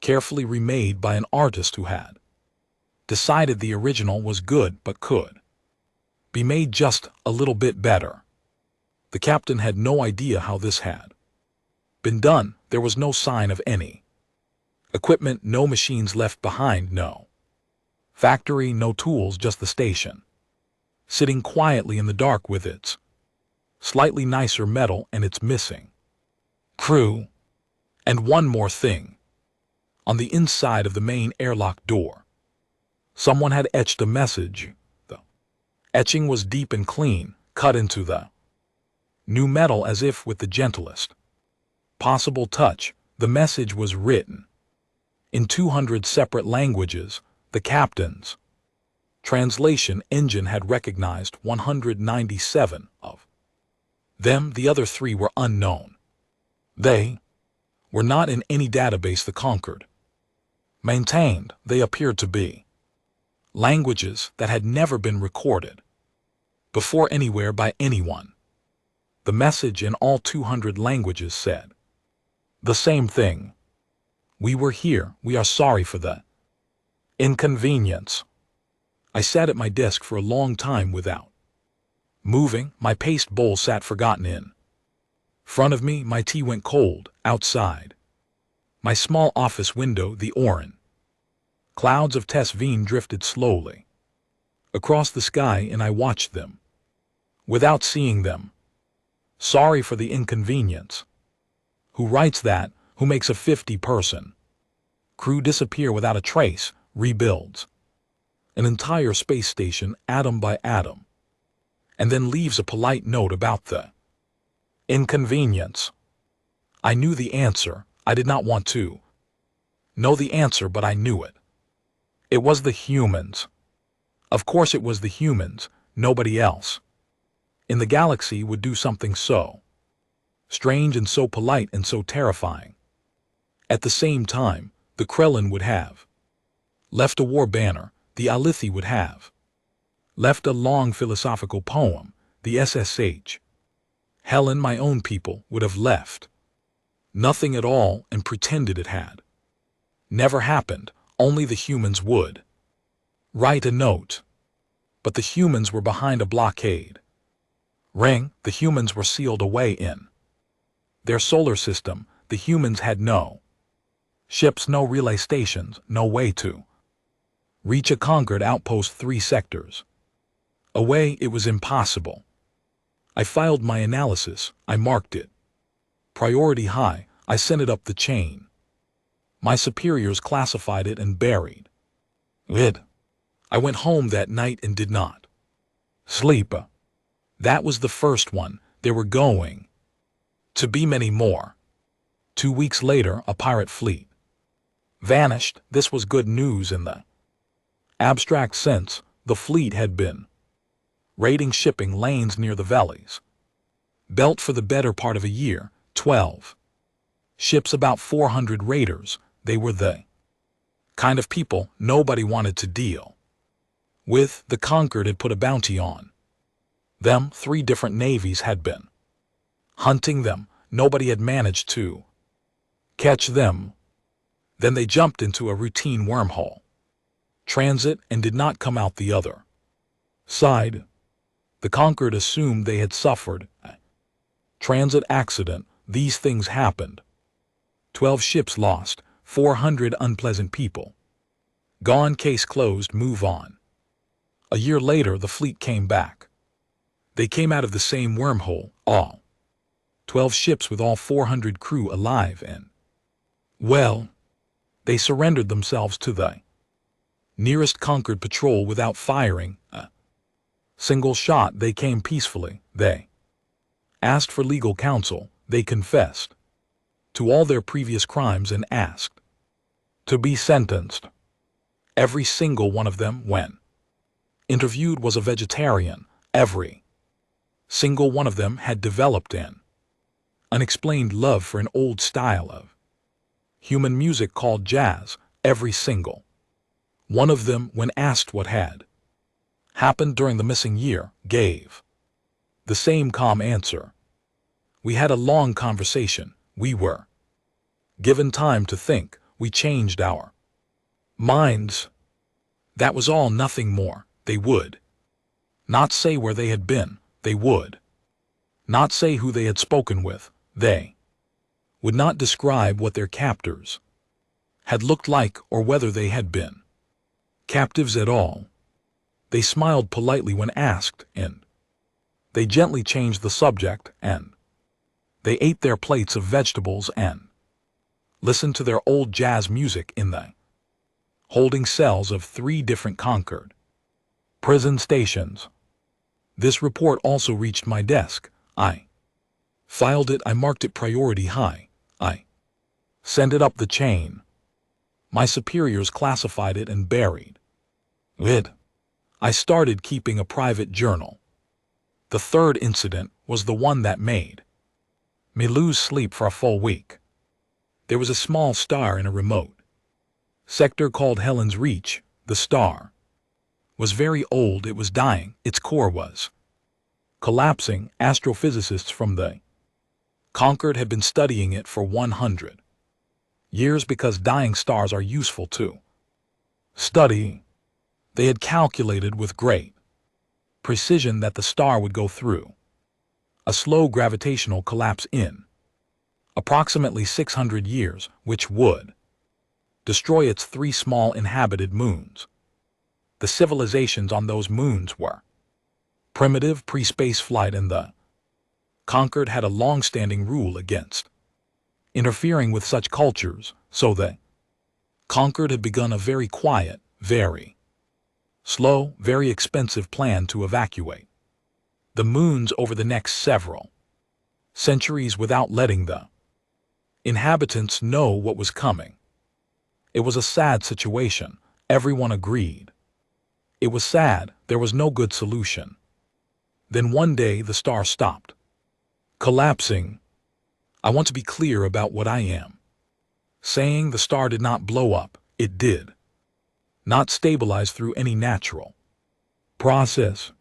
Speaker 1: carefully remade by an artist who had decided the original was good but could be made just a little bit better. The captain had no idea how this had been done. There was no sign of any equipment, no machines left behind, no factory, no tools, just the station, sitting quietly in the dark with its slightly nicer metal and its missing crew. And one more thing. On the inside of the main airlock door, someone had etched a message. The etching was deep and clean, cut into the new metal as if with the gentlest possible touch. The message was written in 200 separate languages. The captain's translation engine had recognized 197 of them. The other 3 were unknown. They were not in any database the Concord maintained. They appeared to be languages that had never been recorded before anywhere by anyone. The message in all 200 languages said the same thing. We were here. We are sorry for the Inconvenience. I sat at my desk for a long time without moving. My paste bowl sat forgotten in front of me. My tea went cold outside my small office window. The orange clouds of Tesvine drifted slowly across the sky, and I watched them without seeing them. Sorry for the inconvenience. Who writes that? Who makes a 50-person crew disappear without a trace, rebuilds an entire space station atom by atom, and then leaves a polite note about the inconvenience? I knew the answer. I did not want to know the answer, but I knew it. It was the humans. Of course it was the humans. Nobody else in the galaxy would do something so strange and so polite and so terrifying. At the same time, the Krellin would have left a war banner. The Alethi would have left a long philosophical poem. The SSH, Helen, my own people, would have left nothing at all and pretended it had never happened. Only the humans would write a note. But the humans were behind a blockade ring. The humans were sealed away in their solar system. The humans had no ships, no relay stations, no way to reach a conquered outpost 3 sectors away. It was impossible. I filed my analysis. I marked it priority high. I sent it up the chain. My superiors classified it and buried it. I went home that night and did not sleep. That was the first one. There were going to be many more. 2 weeks later, a pirate fleet vanished. This was good news in the abstract sense. The fleet had been raiding shipping lanes near the Valleys belt for the better part of a year. 12 ships, about 400 raiders. They were the kind of people nobody wanted to deal with. The Conquered had put a bounty on them. 3 different navies had been hunting them. Nobody had managed to catch them. Then they jumped into a routine wormhole transit and did not come out the other side. The Conquered assumed they had suffered a transit accident. These things happened. 12 ships lost, 400 unpleasant people gone. Case closed. Move on. A year later, the fleet came back. They came out of the same wormhole, all 12 ships with all 400 crew alive, and, well, they surrendered themselves to the nearest Conquered patrol without firing a single shot. They came peacefully. They asked for legal counsel. They confessed to all their previous crimes and asked to be sentenced. Every single one of them, when interviewed, was a vegetarian. Every single one of them had developed an unexplained love for an old style of human music called jazz. Every single one of them, when asked what had happened during the missing year, gave the same calm answer. We had a long conversation. We were given time to think. We changed our minds. That was all, nothing more. They would not say where they had been. They would not say who they had spoken with. They would not describe what their captors had looked like or whether they had been captives at all. They smiled politely when asked, and they gently changed the subject, and they ate their plates of vegetables and listened to their old jazz music in the holding cells of 3 different Conquered prison stations. This report also reached my desk. I filed it. I marked it priority high. I sent it up the chain. My superiors classified it and buried it. I started keeping a private journal. The 3rd incident was the one that made me lose sleep for a full week. There was a small star in a remote sector called Helen's Reach. The star was very old. It was dying. Its core was collapsing. Astrophysicists from the Conquered had been studying it for 100 years because dying stars are useful to study. They had calculated with great precision that the star would go through a slow gravitational collapse in approximately 600 years, which would destroy its 3 small inhabited moons. The civilizations on those moons were primitive pre-space flight, and the conquered had a long-standing rule against interfering with such cultures, so the conquered had begun a very quiet, very slow, very expensive plan to evacuate the moons over the next several centuries without letting the inhabitants know what was coming. It was a sad situation, everyone agreed. It was sad, there was no good solution. Then one day the star stopped collapsing. I want to be clear about what I am saying. The star did not blow up, it did not stabilize through any natural process.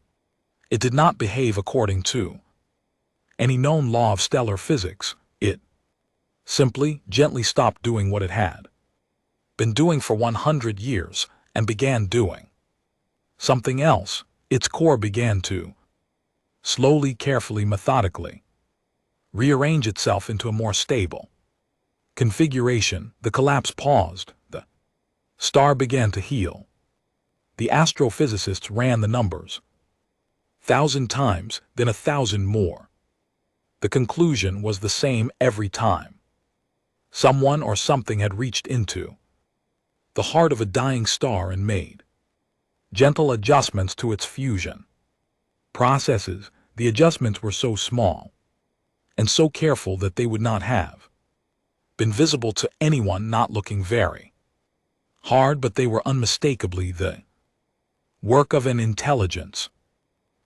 Speaker 1: It did not behave according to any known law of stellar physics. It simply, gently stopped doing what it had been doing for 100 years and began doing something else. Its core began to slowly, carefully, methodically rearrange itself into a more stable configuration. The collapse paused. The star began to heal. The astrophysicists ran the numbers 1,000 times, then 1,000 more. The conclusion was the same every time. Someone or something had reached into the heart of a dying star and made gentle adjustments to its fusion processes. The adjustments were so small and so careful that they would not have been visible to anyone not looking very hard, but they were unmistakably the work of an intelligence,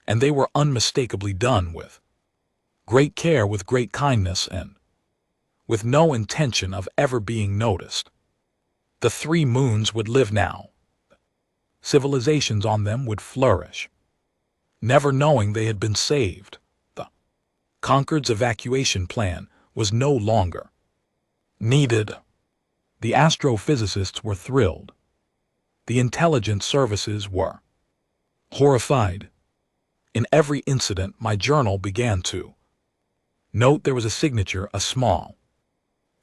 Speaker 1: and they were unmistakably done with great care, with great kindness, and with no intention of ever being noticed. The 3 moons would live now. Civilizations on them would flourish, never knowing they had been saved. The conquered's evacuation plan was no longer needed. The astrophysicists were thrilled. The intelligence services were horrified. In every incident, my journal began to note there was a signature, a small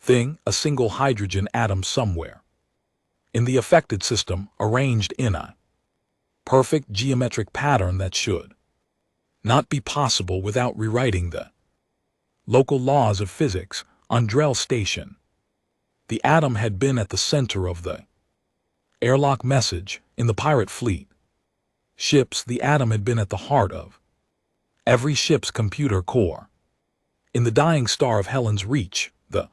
Speaker 1: thing, a single hydrogen atom somewhere in the affected system, arranged in a perfect geometric pattern that should not be possible without rewriting the local laws of physics. On Drell Station, the atom had been at the center of the airlock message. In the pirate fleet ships, the atom had been at the heart of every ship's computer core. In the dying star of Helen's Reach, the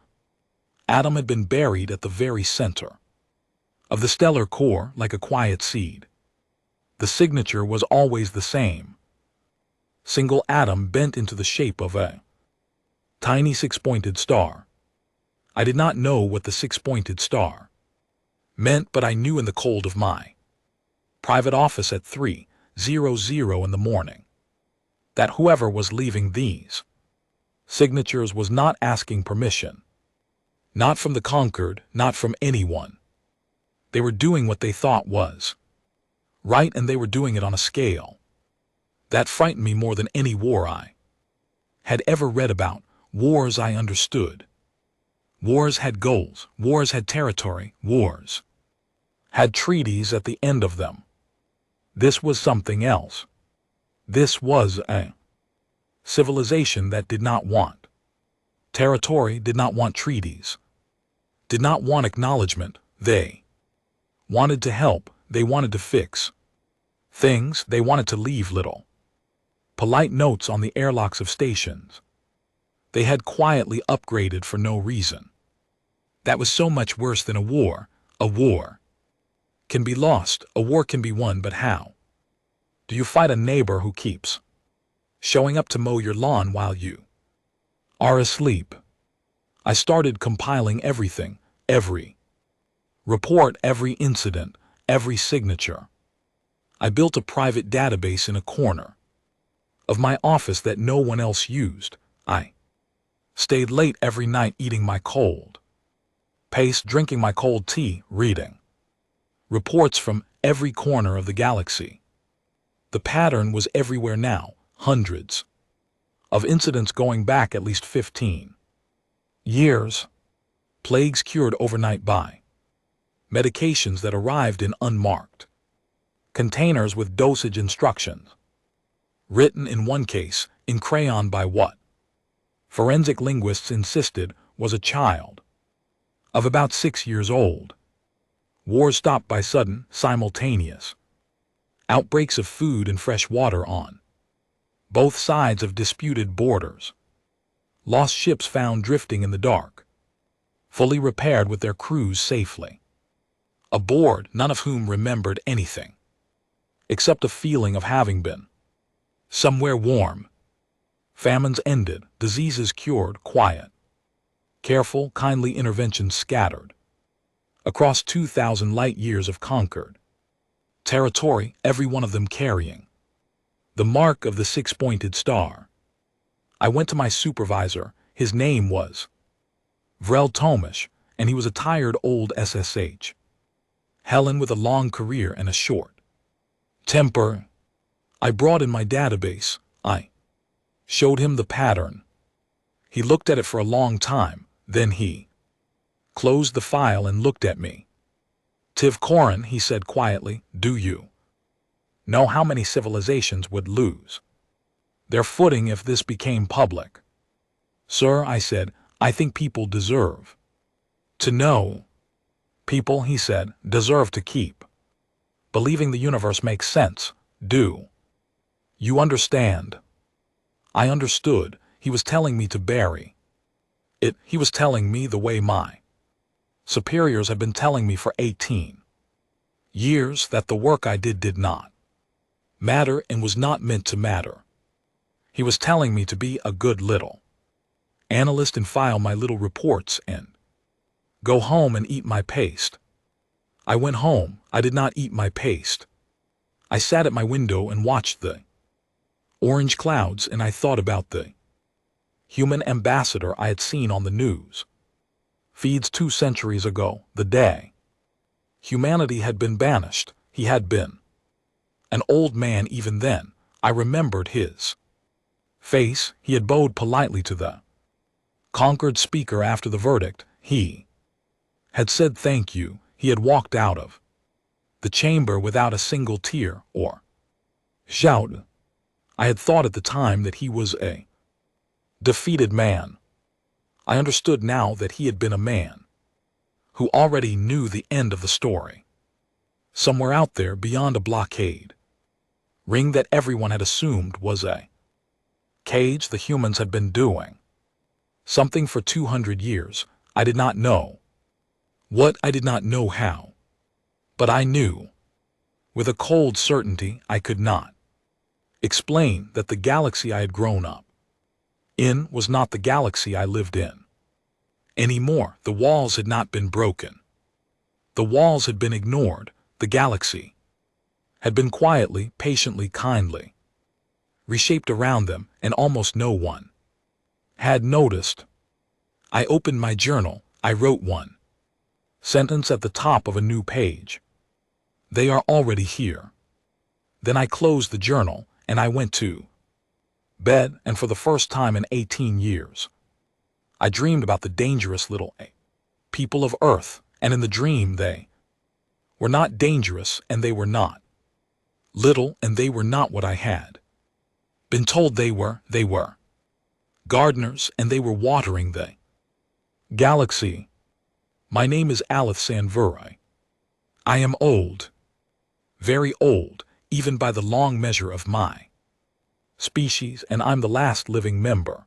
Speaker 1: atom had been buried at the very center of the stellar core like a quiet seed. The signature was always the same. Single atom bent into the shape of a tiny 6-pointed star. I did not know what the 6-pointed star meant, but I knew in the cold of my private office at 3:00 in the morning that whoever was leaving these signatures was not asking permission. Not from the conquered, not from anyone. They were doing what they thought was right, and they were doing it on a scale that frightened me more than any war I had ever read about. Wars I understood. Wars had goals. Wars had territory. Wars had treaties at the end of them. This was something else. This was a civilization that did not want territory, did not want treaties, did not want acknowledgement. They wanted to help. They wanted to fix things. They wanted to leave little polite notes on the airlocks of stations. They had quietly upgraded for no reason. That was so much worse than a war. A war can be lost. A war can be won, but how do you fight a neighbor who keeps showing up to mow your lawn while you are asleep? I started compiling everything, every report, every incident, every signature. I built a private database in a corner of my office that no one else used. I stayed late every night eating my cold paste, drinking my cold tea, reading Reports from every corner of the galaxy. The pattern was everywhere now, hundreds of incidents going back at least 15 years. Plagues cured overnight by medications that arrived in unmarked containers with dosage instructions, written in one case in crayon by what forensic linguists insisted was a child of about 6 years old. Wars stopped by sudden, simultaneous outbreaks of food and fresh water on both sides of disputed borders. Lost ships found drifting in the dark, fully repaired with their crews safely aboard, none of whom remembered anything except a feeling of having been somewhere warm. Famines ended, diseases cured, quiet, careful, kindly interventions scattered across 2,000 light years of conquered territory, every one of them carrying the mark of the six-pointed star. I went to my supervisor. His name was Vrel Tomish, and he was a tired old SSH. Helen with a long career and a short temper. I brought in my database. I showed him the pattern. He looked at it for a long time, then he closed the file and looked at me. Tiv Korin, he said quietly, do you know how many civilizations would lose their footing if this became public? Sir, I said, I think people deserve to know. People, he said, deserve to keep believing the universe makes sense. Do you understand? I understood. He was telling me to bury it. He was telling me the way my superiors had been telling me for 18 years, that the work I did not matter and was not meant to matter. He was telling me to be a good little analyst and file my little reports and go home and eat my paste. I went home. I did not eat my paste. I sat at my window and watched the orange clouds, and I thought about the human ambassador I had seen on the news feeds 2 centuries ago, the day humanity had been banished. He had been an old man even then. I remembered his face. He had bowed politely to the conquered speaker after the verdict. He had said thank you. He had walked out of the chamber without a single tear or shout. I had thought at the time that he was a defeated man. I understood now that he had been a man who already knew the end of the story. Somewhere out there beyond a blockade ring that everyone had assumed was a cage, the humans had been doing something for 200 years. I did not know what, I did not know how, but I knew with a cold certainty I could not explain that the galaxy I had grown up in was not the galaxy I lived in anymore. The walls had not been broken. The walls had been ignored. The galaxy had been quietly, patiently, kindly reshaped around them, and almost no one had noticed. I opened my journal. I wrote one sentence at the top of a new page. They are already here. Then I closed the journal, and I went to bed, and for the first time in 18 years, I dreamed about the dangerous little people of Earth, and in the dream they were not dangerous, and they were not little, and they were not what I had been told they were. They were gardeners, and they were watering the galaxy. My name is Alith Sanvurai. I am old, very old, even by the long measure of my species, and I'm the last living member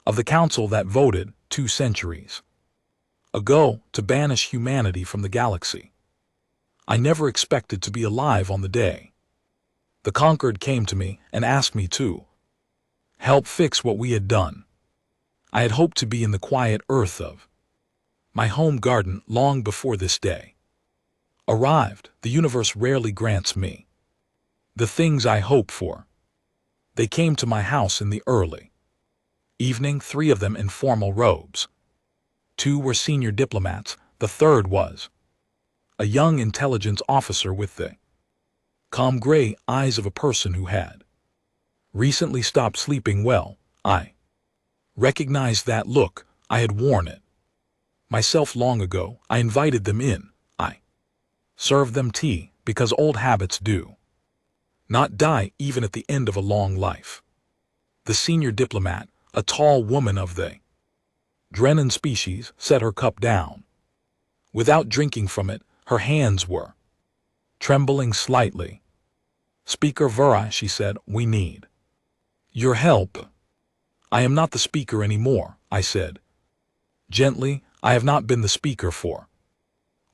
Speaker 1: of the council that voted 2 centuries ago to banish humanity from the galaxy. I never expected to be alive on the day the conquered came to me and asked me to help fix what we had done. I had hoped to be in the quiet earth of my home garden long before this day arrived. The universe rarely grants me the things I hope for. They came to my house in the early evening, 3 of them in formal robes. 2 were senior diplomats. The third was A young intelligence officer with the calm gray eyes of a person who had recently stopped sleeping well. I recognized that look. I had worn it myself long ago. I invited them in. I served them tea, because old habits do not die even at the end of a long life. The senior diplomat, a tall woman of the Drennan species, set her cup down. Without drinking from it, her hands were trembling slightly. "Speaker Vera," she said, "we need your help." "I am not the speaker anymore," I said gently. "I have not been the speaker for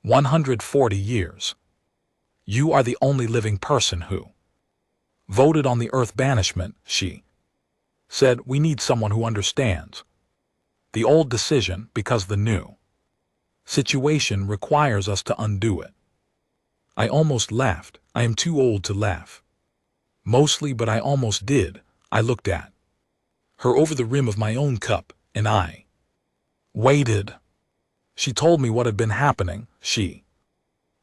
Speaker 1: 140 years. You are the only living person who voted on the Earth banishment," she said. "We need someone who understands the old decision, because the new situation requires us to undo it." I almost laughed. I am too old to laugh. Mostly, but I almost did. I looked at her over the rim of my own cup, and I waited. She told me what had been happening. She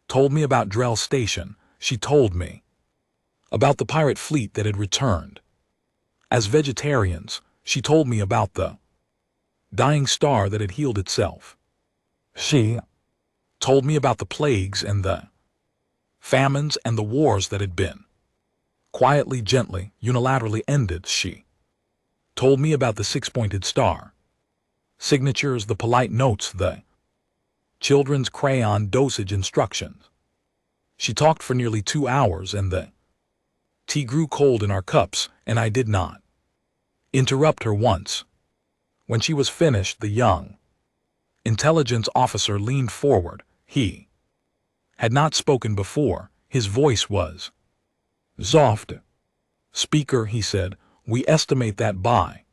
Speaker 1: told me about Drell Station. She told me about the pirate fleet that had returned as vegetarians. She told me about the dying star that had healed itself. She told me about the plagues and the famines and the wars that had been quietly, gently, unilaterally ended. She told me about the six-pointed star signatures, the polite notes, the children's crayon dosage instructions. She talked for nearly 2 hours, and the tea grew cold in our cups, and I did not interrupt her once. When she was finished, the young intelligence officer leaned forward. He had not spoken before. His voice was soft. "Speaker," he said, "we estimate that by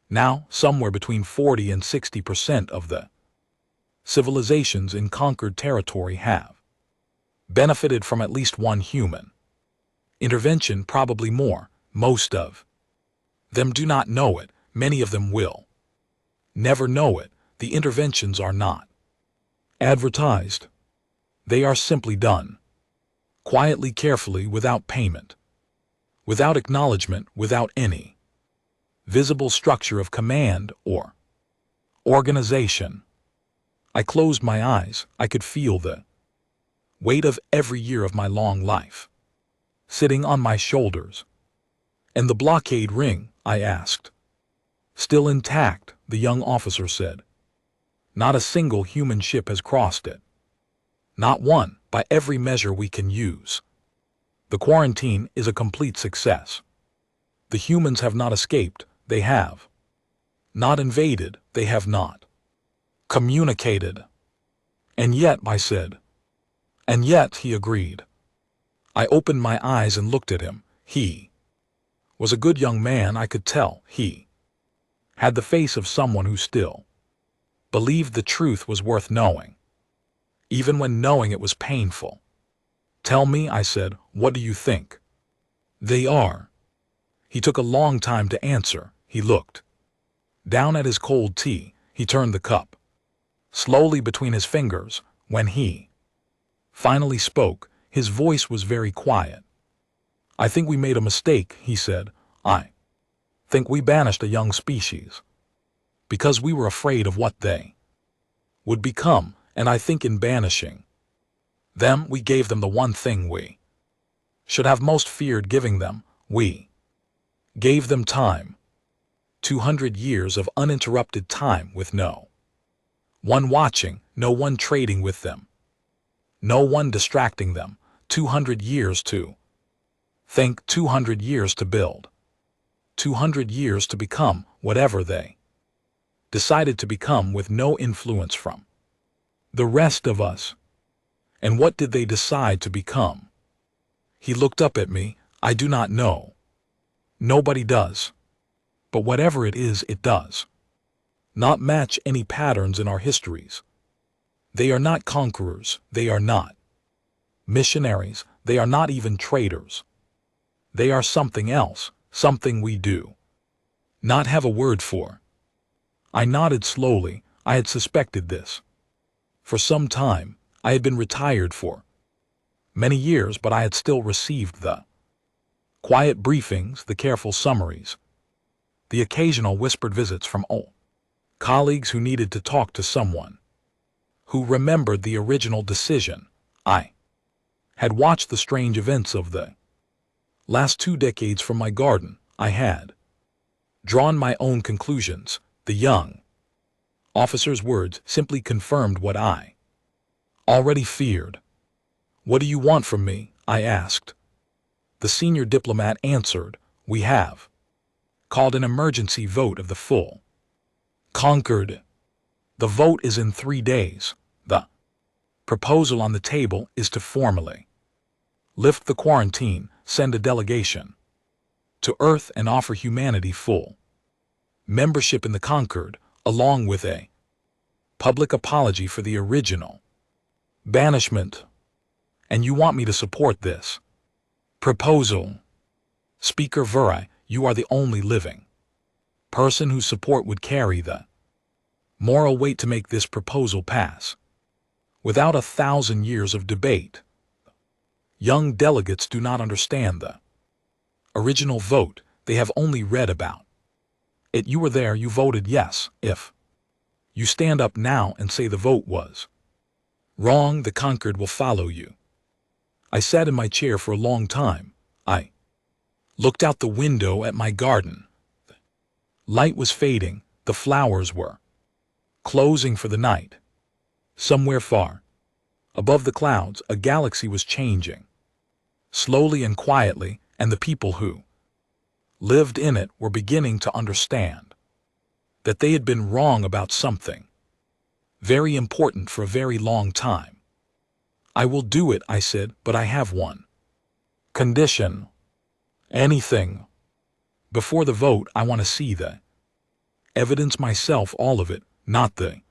Speaker 1: now somewhere between 40 and 60% of the civilizations in conquered territory have benefited from at least one human intervention, probably more. Most of them do not know it. Many of them will never know it. The interventions are not advertised. They are simply done quietly, carefully, without payment, without acknowledgement, without any visible structure of command or organization." I closed my eyes. I could feel the weight of every year of my long life sitting on my shoulders. "And the blockade ring?" I asked. "Still intact," the young officer said. "Not a single human ship has crossed it. Not one, by every measure we can use. The quarantine is a complete success. The humans have not escaped. They have not invaded. They have not communicated." "And yet," I said. "And yet," he agreed. I opened my eyes and looked at him. He was a good young man, I could tell. He had the face of someone who still believed the truth was worth knowing, even when knowing it was painful. "Tell me," I said, "what do you think they are?" He took a long time to answer. He looked down at his cold tea. He turned the cup slowly between his fingers. When he finally spoke, his voice was very quiet. "I think we made a mistake," he said. "I think we banished a young species because we were afraid of what they would become, and I think in banishing them, we gave them the one thing we should have most feared giving them. We gave them time. 200 years of uninterrupted time, with no one watching, no one trading with them, no one distracting them. 200 years to think, 200 years to build, 200 years to become whatever they decided to become, with no influence from the rest of us." "And what did they decide to become?" He looked up at me. "I do not know. Nobody does. But whatever it is, it does not match any patterns in our histories. They are not conquerors. They are not missionaries. They are not even traitors. They are something else, something we do not have a word for." I nodded slowly. I had suspected this for some time. I had been retired for many years, but I had still received the quiet briefings, the careful summaries, the occasional whispered visits from old colleagues who needed to talk to someone who remembered the original decision. I had watched the strange events of the last 2 decades from my garden. I had drawn my own conclusions. The young officer's words simply confirmed what I already feared. "What do you want from me?" I asked. The senior diplomat answered, "We have called an emergency vote of the full Concord. The vote is in 3 days. The proposal on the table is to formally lift the quarantine, send a delegation to Earth, and offer humanity full membership in the Concord, along with a public apology for the original banishment. And you want me to support this proposal?" Speaker Vuri, you are the only living person whose support would carry the moral weight to make this proposal pass without 1,000 years of debate. Young delegates do not understand the original vote. They have only read about it. You were there, you voted yes. If you stand up now and say the vote was wrong, the Concord will follow you. I sat in my chair for a long time. I looked out the window at my garden. The light was fading, the flowers were closing for the night. Somewhere far above the clouds, a galaxy was changing, slowly and quietly, and the people who lived in it were beginning to understand that they had been wrong about something very important for a very long time. "I will do it," I said, "but I have one condition." "Anything." "Before the vote, I want to see the evidence myself, all of it, not the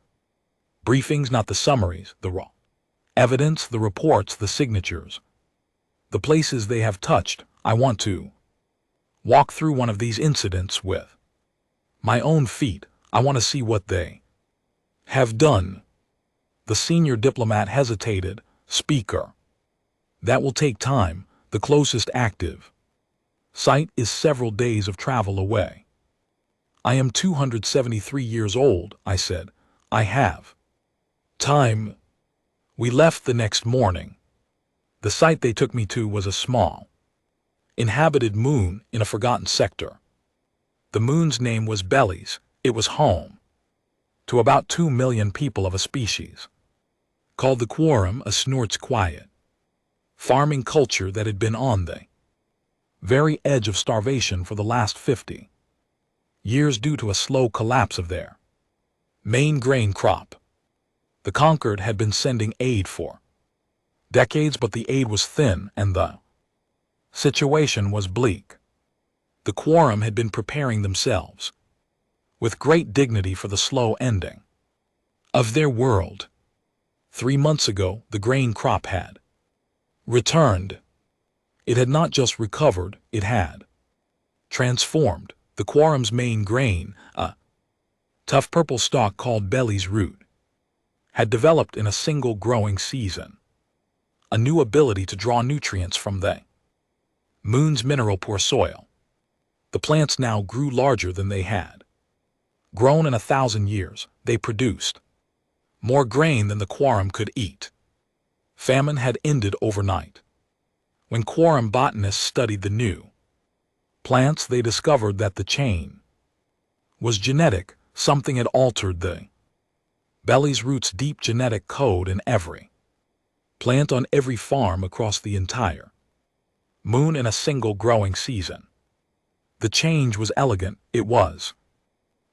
Speaker 1: briefings, not the summaries, the raw evidence, the reports, the signatures, the places they have touched. I want to walk through one of these incidents with my own feet. I want to see what they have done." The senior diplomat hesitated. "Speaker, that will take time. The closest active site is several days of travel away." "I am 273 years old," I said. "I have time." We left the next morning. The site they took me to was a small, inhabited moon in a forgotten sector. The moon's name was Bellies. It was home to about 2 million people of a species called the Quorum, a snort's quiet farming culture that had been on the very edge of starvation for the last 50 years due to a slow collapse of their main grain crop. The Concord had been sending aid for decades, but the aid was thin and the situation was bleak. The Quorum had been preparing themselves with great dignity for the slow ending of their world. 3 months ago, the grain crop had returned. It had not just recovered, it had transformed. The Quorum's main grain, a tough purple stalk called Belly's root, had developed in a single growing season a new ability to draw nutrients from the moon's mineral-poor soil. The plants now grew larger than they had grown in 1,000 years. They produced more grain than the Quorum could eat. Famine had ended overnight. When Quorum botanists studied the new plants, they discovered that the chain was genetic. Something had altered the Belly's root's deep genetic code in every plant on every farm across the entire moon in a single growing season. The change was elegant, it was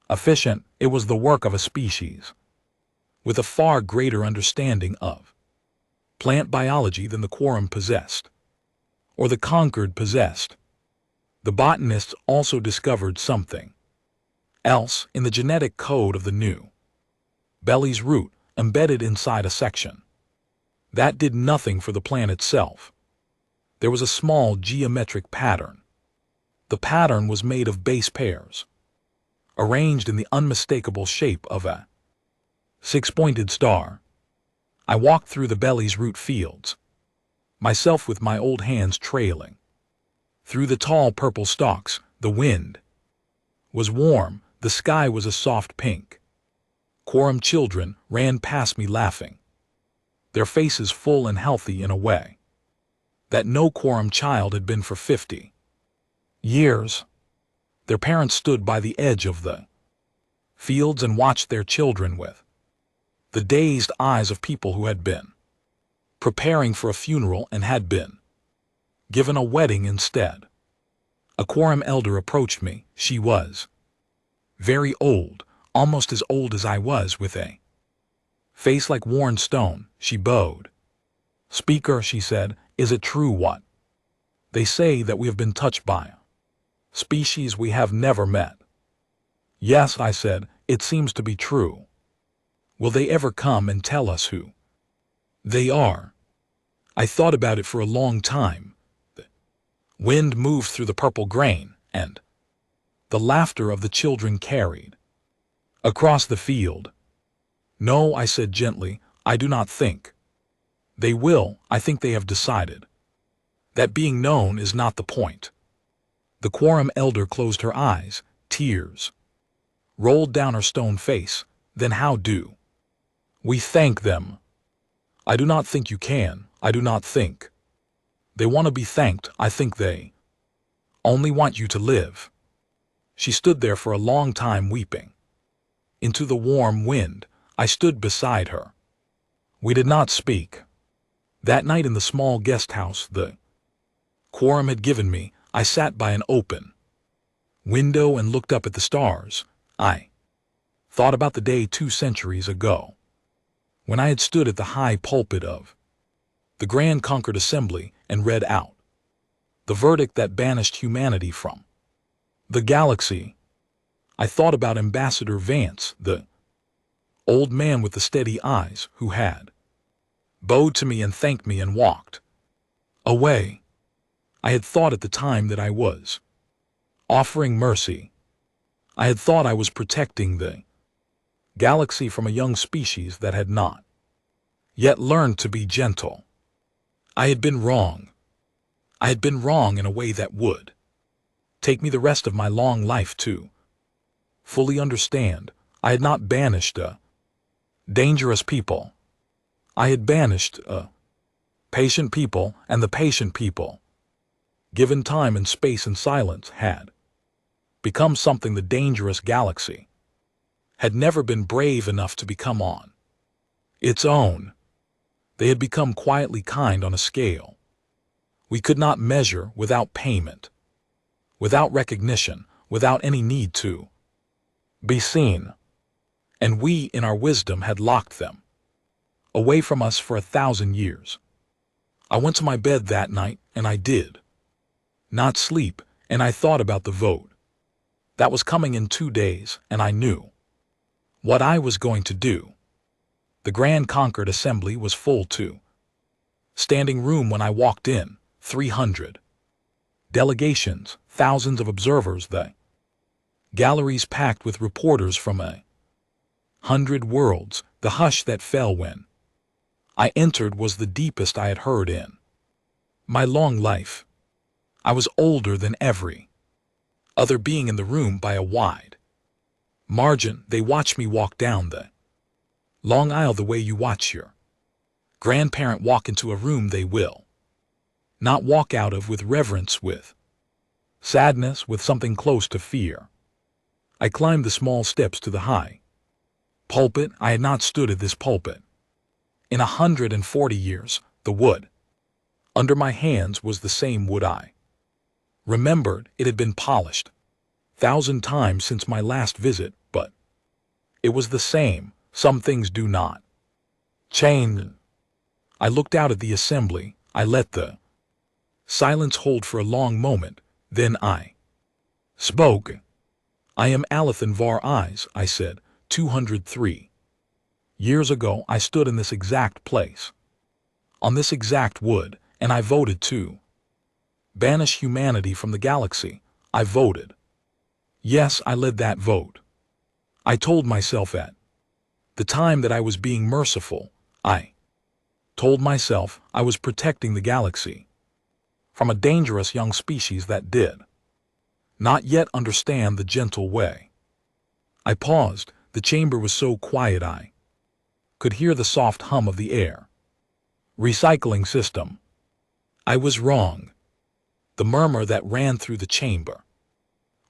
Speaker 1: efficient, it was the work of a species with a far greater understanding of plant biology than the Quorum possessed, or the Concord possessed. The botanists also discovered something else in the genetic code of the new Belly's root, embedded inside a section that did nothing for the plant itself. There was a small geometric pattern. The pattern was made of base pairs, arranged in the unmistakable shape of a 6-pointed star. I walked through the belly's root fields, myself with my old hands trailing. Through the tall purple stalks, the wind was warm, the sky was a soft pink. Quorum children ran past me laughing, their faces full and healthy in a way that no quorum child had been for 50 years. Their parents stood by the edge of the fields and watched their children with the dazed eyes of people who had been preparing for a funeral and had been given a wedding instead. A quorum elder approached me. She was very old, almost as old as I was, with a face like worn stone. She bowed. "Speaker," she said, "is it true what they say, that we have been touched by a species we have never met?" "Yes," I said, "it seems to be true." "Will they ever come and tell us who they are?" I thought about it for a long time. The wind moved through the purple grain, and the laughter of the children carried across the field. "No," I said gently, "I do not think they will. I think they have decided that being known is not the point." The quorum elder closed her eyes. Tears rolled down her stone face. "Then how do we thank them?" "I do not think you can. I do not think they want to be thanked. I think they only want you to live." She stood there for a long time weeping into the warm wind. I stood beside her. We did not speak. That night in the small guest house the quorum had given me, I sat by an open window and looked up at the stars. I thought about the day 2 centuries ago, when I had stood at the high pulpit of the Grand Conquered Assembly and read out the verdict that banished humanity from the galaxy. I thought about Ambassador Vance, the old man with the steady eyes, who had bowed to me and thanked me and walked away. I had thought at the time that I was offering mercy. I had thought I was protecting the galaxy from a young species that had not yet learned to be gentle. I had been wrong. I had been wrong in a way that would take me the rest of my long life to fully understand. I had not banished a dangerous people. I had banished a patient people, and the patient people, given time and space and silence, had become something the dangerous galaxy had never been brave enough to become on its own. They had become quietly kind on a scale we could not measure, without payment, without recognition, without any need to be seen. And we, in our wisdom, had locked them away from us for 1,000 years. I went to my bed that night, and I did not sleep, and I thought about the vote that was coming in 2 days, and I knew what I was going to do. The Grand Conquered Assembly was full too. Standing room when I walked in, 300 delegations, thousands of observers, the galleries packed with reporters from 100 worlds. The hush that fell when I entered was the deepest I had heard in my long life. I was older than every other being in the room by a wide margin. They watched me walk down the long aisle the way you watch your grandparent walk into a room they will not walk out of, with reverence, with sadness, with something close to fear. I climbed the small steps to the high pulpit. I had not stood at this pulpit in 140 years. The wood under my hands was the same wood I remembered. It had been polished 1,000 times since my last visit, but it was the same. Some things do not change. I looked out at the assembly. I let the silence hold for a long moment. Then I spoke. "I am Alathan Var Eyes," I said. 203 years ago I stood in this exact place, on this exact wood, and I voted to banish humanity from the galaxy. I voted. Yes, I led that vote. I told myself at the time that I was being merciful. I Told myself I was protecting the galaxy from a dangerous young species that did not yet understand the gentle way. I paused. The chamber was so quiet I could hear the soft hum of the air. Recycling system. I was wrong. The murmur that ran through the chamber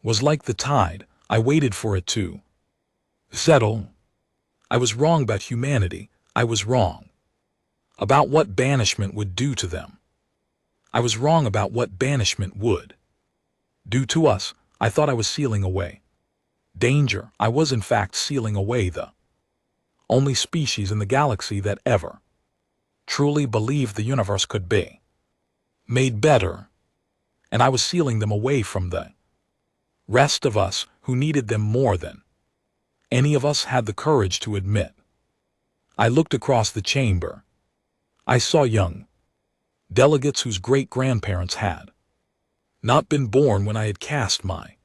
Speaker 1: was like the tide. I waited for it to settle. I was wrong about humanity. I was wrong about what banishment would do to them. I was wrong about what banishment would do to us. I thought I was sealing away danger. I was in fact sealing away the only species in the galaxy that ever truly believed the universe could be made better, and I was sealing them away from the rest of us who needed them more than any of us had the courage to admit. I looked across the chamber. I saw young delegates whose great-grandparents had not been born when I had cast my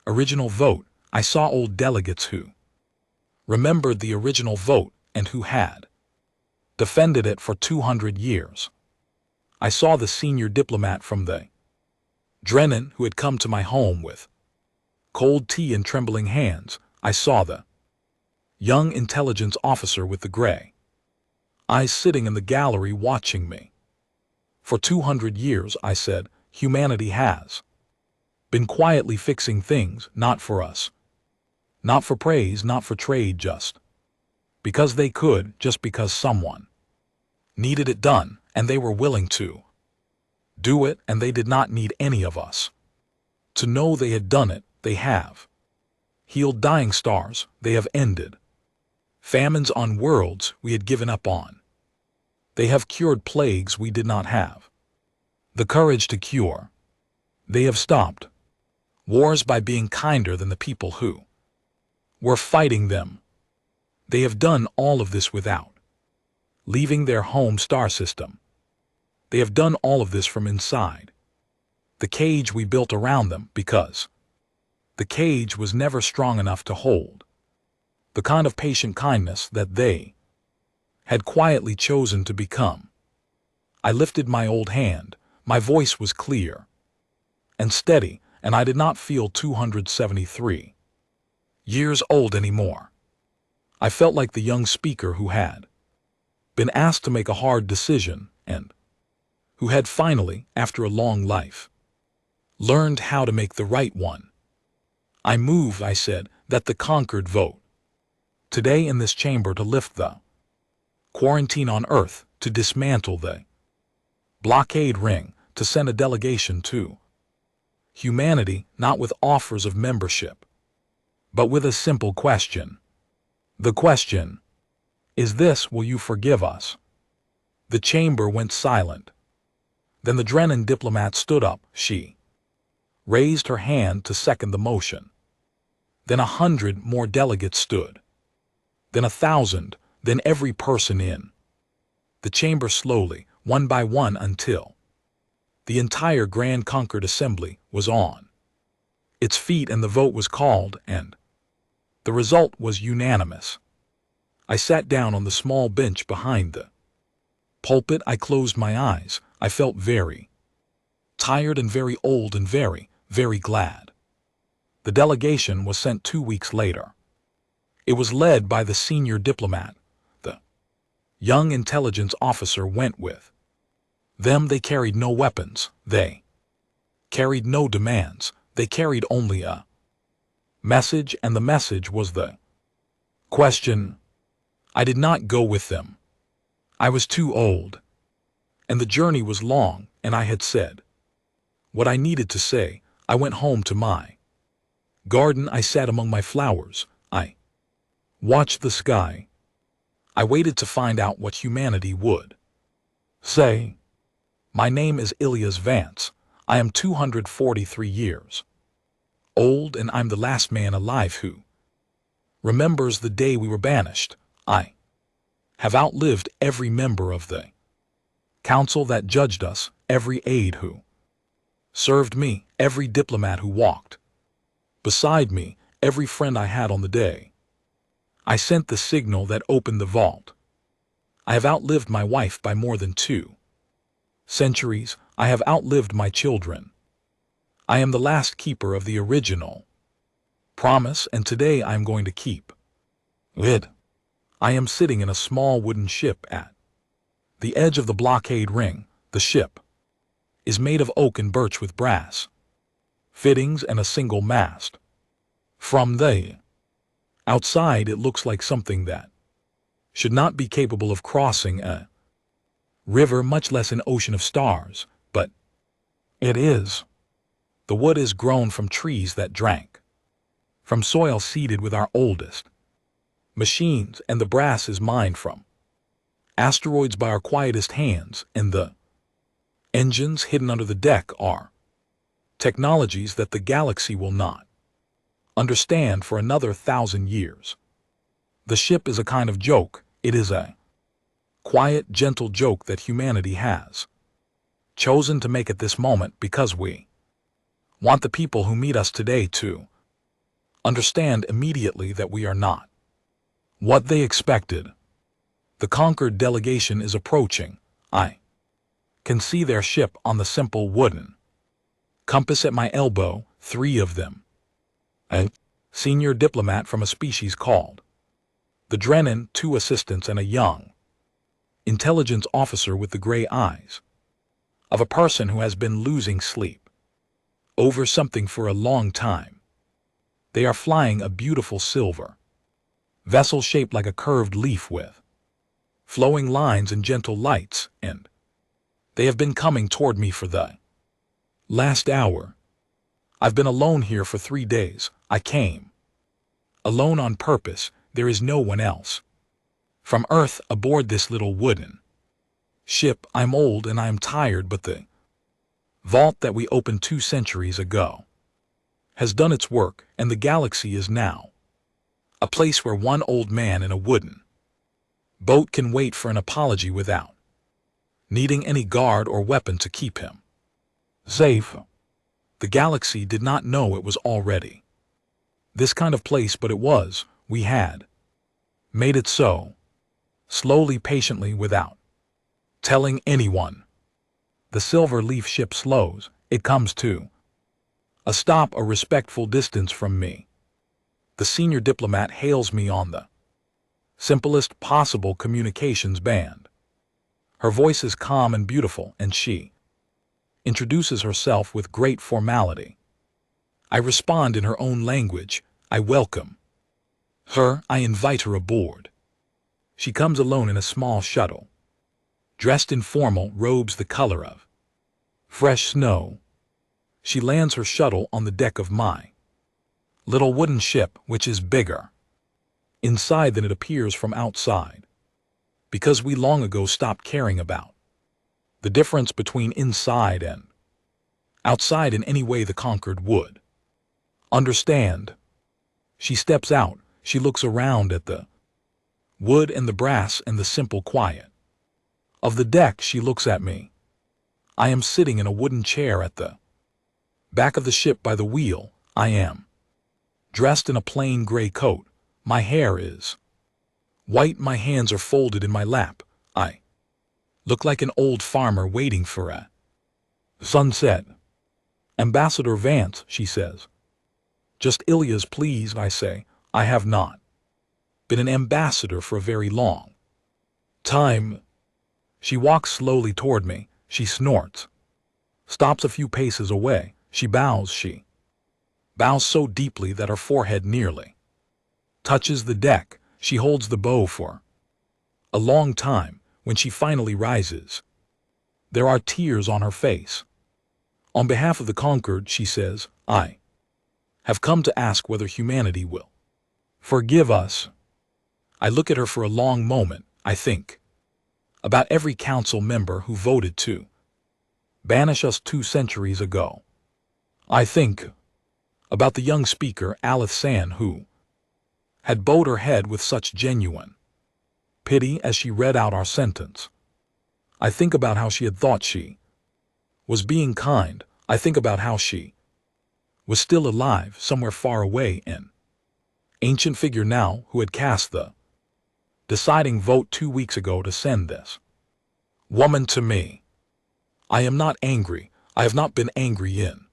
Speaker 1: original vote. I saw old delegates who remembered the original vote and who had defended it for 200 years. I saw the senior diplomat from the Drennan who had come to my home with cold tea and trembling hands. I saw the young intelligence officer with the gray eyes sitting in the gallery watching me. For 200 years, I said, humanity has been quietly fixing things, not for us, not for praise, not for trade, just because they could, just because someone needed it done, and they were willing to do it, and they did not need any of us to know they had done it. They have healed dying stars. They have ended famines on worlds we had given up on. They have cured plagues we did not have the courage to cure. They have stopped wars by being kinder than the people who were fighting them. They have done all of this without leaving their home star system. They have done all of this from inside the cage we built around them, because the cage was never strong enough to hold the kind of patient kindness that they had quietly chosen to become. I lifted my old hand. My voice was clear and steady, and I did not feel 273 years old anymore. I felt like the young speaker who had been asked to make a hard decision and who had finally, after a long life, learned how to make the right one. I move, I said, that the conquered vote today in this chamber to lift the quarantine on Earth, to dismantle the blockade ring, to send a delegation to humanity, not with offers of membership, but with a simple question. The question is this: will you forgive us? The chamber went silent. Then the Drennan diplomat stood up. She raised her hand to second the motion. Then 100 more delegates stood. Then 1,000, then every person in the chamber slowly, one by one, until the entire Grand Conquered Assembly was on its feet and the vote was called, and the result was unanimous. I sat down on the small bench behind the pulpit. I closed my eyes. I felt very tired and very old and very, very glad. The delegation was sent 2 weeks later. It was led by the senior diplomat. The young intelligence officer went with them. They carried no weapons. They carried no demands. They carried only a message, and the message was the question. I did not go with them. I was too old, and the journey was long, and I had said what I needed to say. I went home to my garden. I sat among my flowers. I watched the sky. I waited to find out what humanity would say. My name is Ilyas Vance. I am 243 years old, and I'm the last man alive who remembers the day we were banished. I have outlived every member of the council that judged us, every aide who served me, every diplomat who walked beside me, every friend I had on the day I sent the signal that opened the vault. I have outlived my wife by more than 2 centuries. I have outlived my children. I am the last keeper of the original promise, and today I am going to keep it. I am sitting in a small wooden ship at the edge of the blockade ring. The ship is made of oak and birch with brass fittings and a single mast. From the outside, it looks like something that should not be capable of crossing a river, much less an ocean of stars, but it is. The wood is grown from trees that drank from soil seeded with our oldest machines, and the brass is mined from asteroids by our quietest hands, and the engines hidden under the deck are technologies that the galaxy will not understand for another 1,000 years. The ship is a kind of joke. It is a quiet, gentle joke that humanity has chosen to make at this moment, because we want the people who meet us today to understand immediately that we are not what they expected. The conquered delegation is approaching. I can see their ship on the simple wooden compass at my elbow, 3 of them. A senior diplomat from a species called the Drennan, 2 assistants, and a young intelligence officer with the gray eyes of a person who has been losing sleep over something for a long time. They are flying a beautiful silver vessel shaped like a curved leaf with flowing lines and gentle lights, and they have been coming toward me for the last hour. I've been alone here for 3 days. I came alone on purpose. There is no one else from Earth aboard this little wooden ship. I'm old and I'm tired, but the vault that we opened 2 centuries ago has done its work, and the galaxy is now a place where one old man in a wooden boat can wait for an apology without needing any guard or weapon to keep him safe. The galaxy did not know it was already this kind of place, but it was. We had made it so, slowly, patiently, without telling anyone. The silver leaf ship slows. It comes to a stop a respectful distance from me. The senior diplomat hails me on the simplest possible communications band. Her voice is calm and beautiful, and she introduces herself with great formality. I respond in her own language. I welcome her. I invite her aboard. She comes alone in a small shuttle, dressed in formal robes the color of fresh snow. She lands her shuttle on the deck of my little wooden ship, which is bigger inside than it appears from outside, because we long ago stopped caring about the difference between inside and outside in any way the conquered would understand. She steps out. She looks around at the wood and the brass and the simple quiet of the deck. She looks at me. I am sitting in a wooden chair at the back of the ship by the wheel. I am dressed in a plain gray coat. My hair is white. My hands are folded in my lap. I look like an old farmer waiting for a sunset. Ambassador Vance, she says. Just Ilya's, please, I say. I have not been an ambassador for a very long time. She walks slowly toward me. She snorts, stops a few paces away. She bows. She bows so deeply that her forehead nearly touches the deck. She holds the bow for a long time. When she finally rises, there are tears on her face. On behalf of the conquered, she says, I have come to ask whether humanity will forgive us. I look at her for a long moment. I think about every council member who voted to banish us 2 centuries ago. I think about the young speaker, Alith San, who had bowed her head with such genuine pity as she read out our sentence. I think about how she had thought she was being kind. I think about how she was still alive somewhere far away, an ancient figure now who had cast the deciding vote 2 weeks ago to send this woman to me. I am not angry. I have not been angry in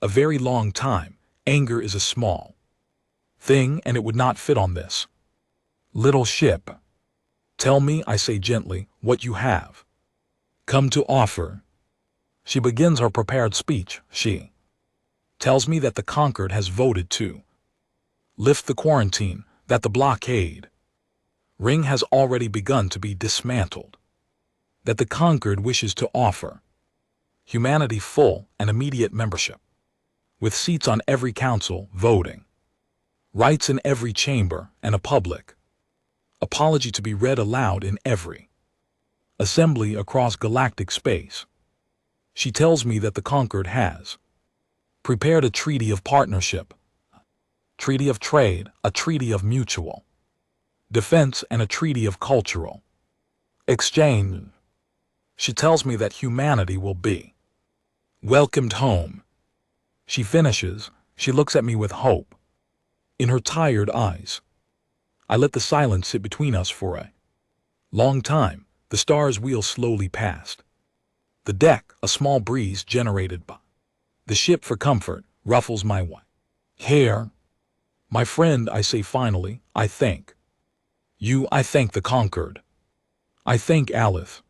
Speaker 1: a very long time. Anger is a small thing and it would not fit on this little ship. Tell me, I say gently, what you have come to offer. She begins her prepared speech. She tells me that the conquered has voted to lift the quarantine, that the blockade ring has already begun to be dismantled, that the conquered wishes to offer humanity full and immediate membership, with seats on every council, voting rights in every chamber, and a public apology to be read aloud in every assembly across galactic space. She tells me that the conquered has prepared a treaty of partnership, treaty of trade, a treaty of mutual defense, and a treaty of cultural exchange. She tells me that humanity will be welcomed home. She finishes. She looks at me with hope in her tired eyes. I let the silence sit between us for a long time. The stars wheel slowly past the deck. A small breeze generated by the ship for comfort ruffles my white hair. My friend, I say finally, I thank you. I thank the conquered. I thank Alith,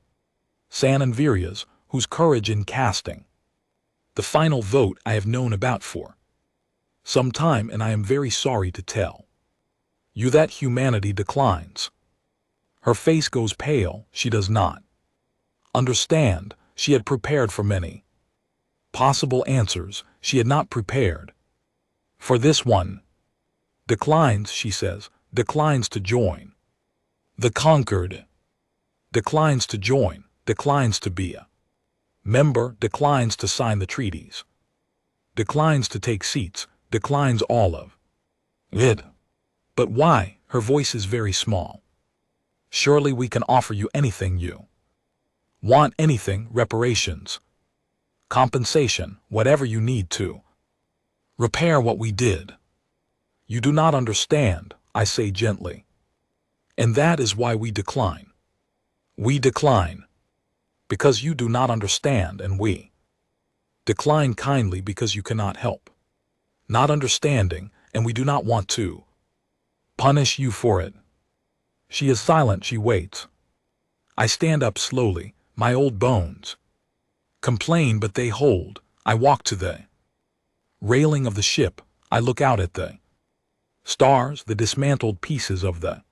Speaker 1: San and Virias, whose courage in casting the final vote I have known about for some time, and I am very sorry to tell you that humanity declines. Her face goes pale. She does not understand. She had prepared for many possible answers. She had not prepared for this one. Declines, she says, declines to join the conquered, declines to join, declines to be a member, declines to sign the treaties, declines to take seats, declines all of it. But why? Her voice is very small. Surely we can offer you anything you want, anything, reparations, compensation, whatever you need to repair what we did. You do not understand, I say gently. And that is why we decline. We decline because you do not understand, and we decline kindly because you cannot help not understanding, and we do not want to punish you for it. She is silent. She waits. I stand up slowly. My old bones complain, but they hold. I walk to the railing of the ship. I look out at the stars. The dismantled pieces of the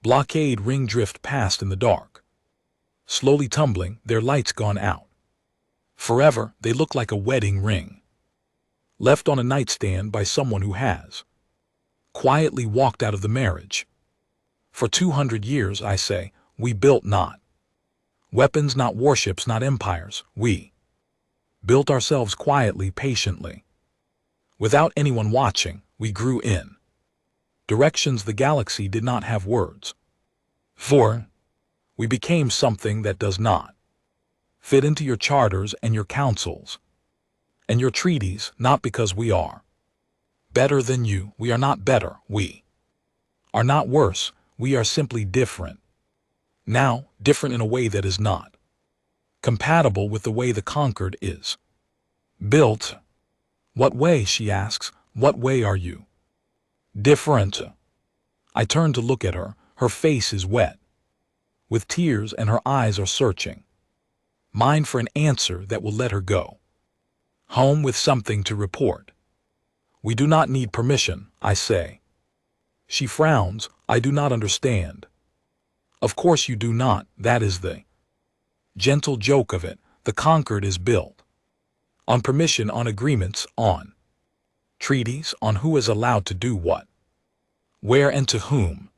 Speaker 1: blockade ring drift past in the dark, slowly tumbling, their lights gone out forever. They look like a wedding ring left on a nightstand by someone who has quietly walked out of the marriage. For 200 years, I say, we built not weapons, not warships, not empires. We built ourselves quietly, patiently. Without anyone watching, we grew in directions the galaxy did not have words for. We became something that does not fit into your charters and your councils and your treaties, not because we are better than you. We are not better. We are not worse. We are simply different. Now, different in a way that is not compatible with the way the conquered is built. What way? She asks. What way are you different? I turn to look at her. Her face is wet with tears and her eyes are searching mine for an answer that will let her go home with something to report. We do not need permission, I say. She frowns. I do not understand. Of course you do not. That is the gentle joke of it. The conquered is built on permission, on agreements, on treaties, on who is allowed to do what, where, and to whom.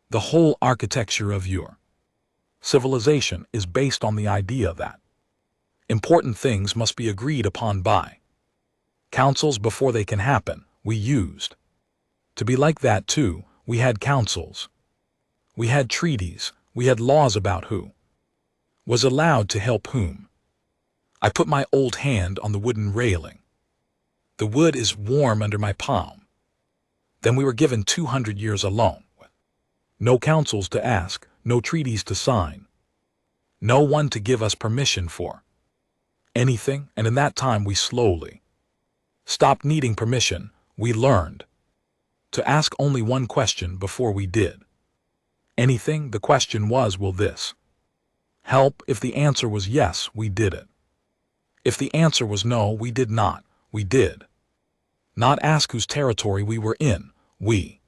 Speaker 1: The whole architecture of your civilization is based on the idea that important things must be agreed upon by councils before they can happen. We used to be like that too. We had councils. We had treaties. We had laws about who was allowed to help whom. I put my old hand on the wooden railing. The wood is warm under my palm. Then we were given 200 years alone. No councils to ask, no treaties to sign. No one to give us permission for anything, and in that time we slowly stopped needing permission. We learned to ask only one question before we did anything. The question was, will this help? If the answer was yes, we did it. If the answer was no, we did not. We did not ask whose territory we were in. We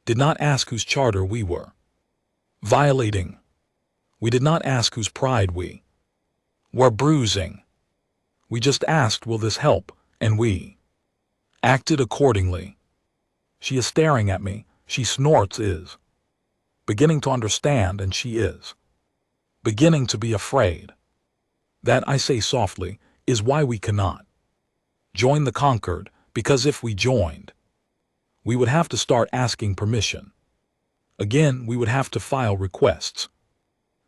Speaker 1: did not ask whose charter we were violating. We did not ask whose pride we were bruising. We just asked, will this help? And we acted accordingly. She is staring at me. She snorts, is beginning to understand, and she is beginning to be afraid. That, I say softly, is why we cannot join the conquered, because if we joined, we would have to start asking permission. Again, we would have to file requests.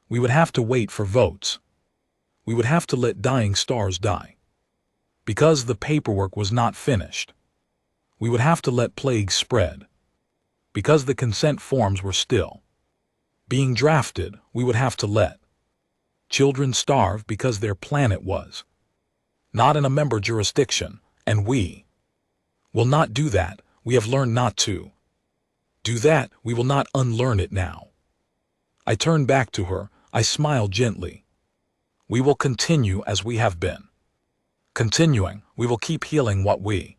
Speaker 1: We would have to wait for votes. We would have to let dying stars die. Because the paperwork was not finished. We would have to let plagues spread. Because the consent forms were still being drafted, we would have to let children starve because their planet was not in a member jurisdiction, and we will not do that. We have learned not to do that. We will not unlearn it now. I turn back to her. I smile gently. We will continue as we have been continuing. We will keep healing what we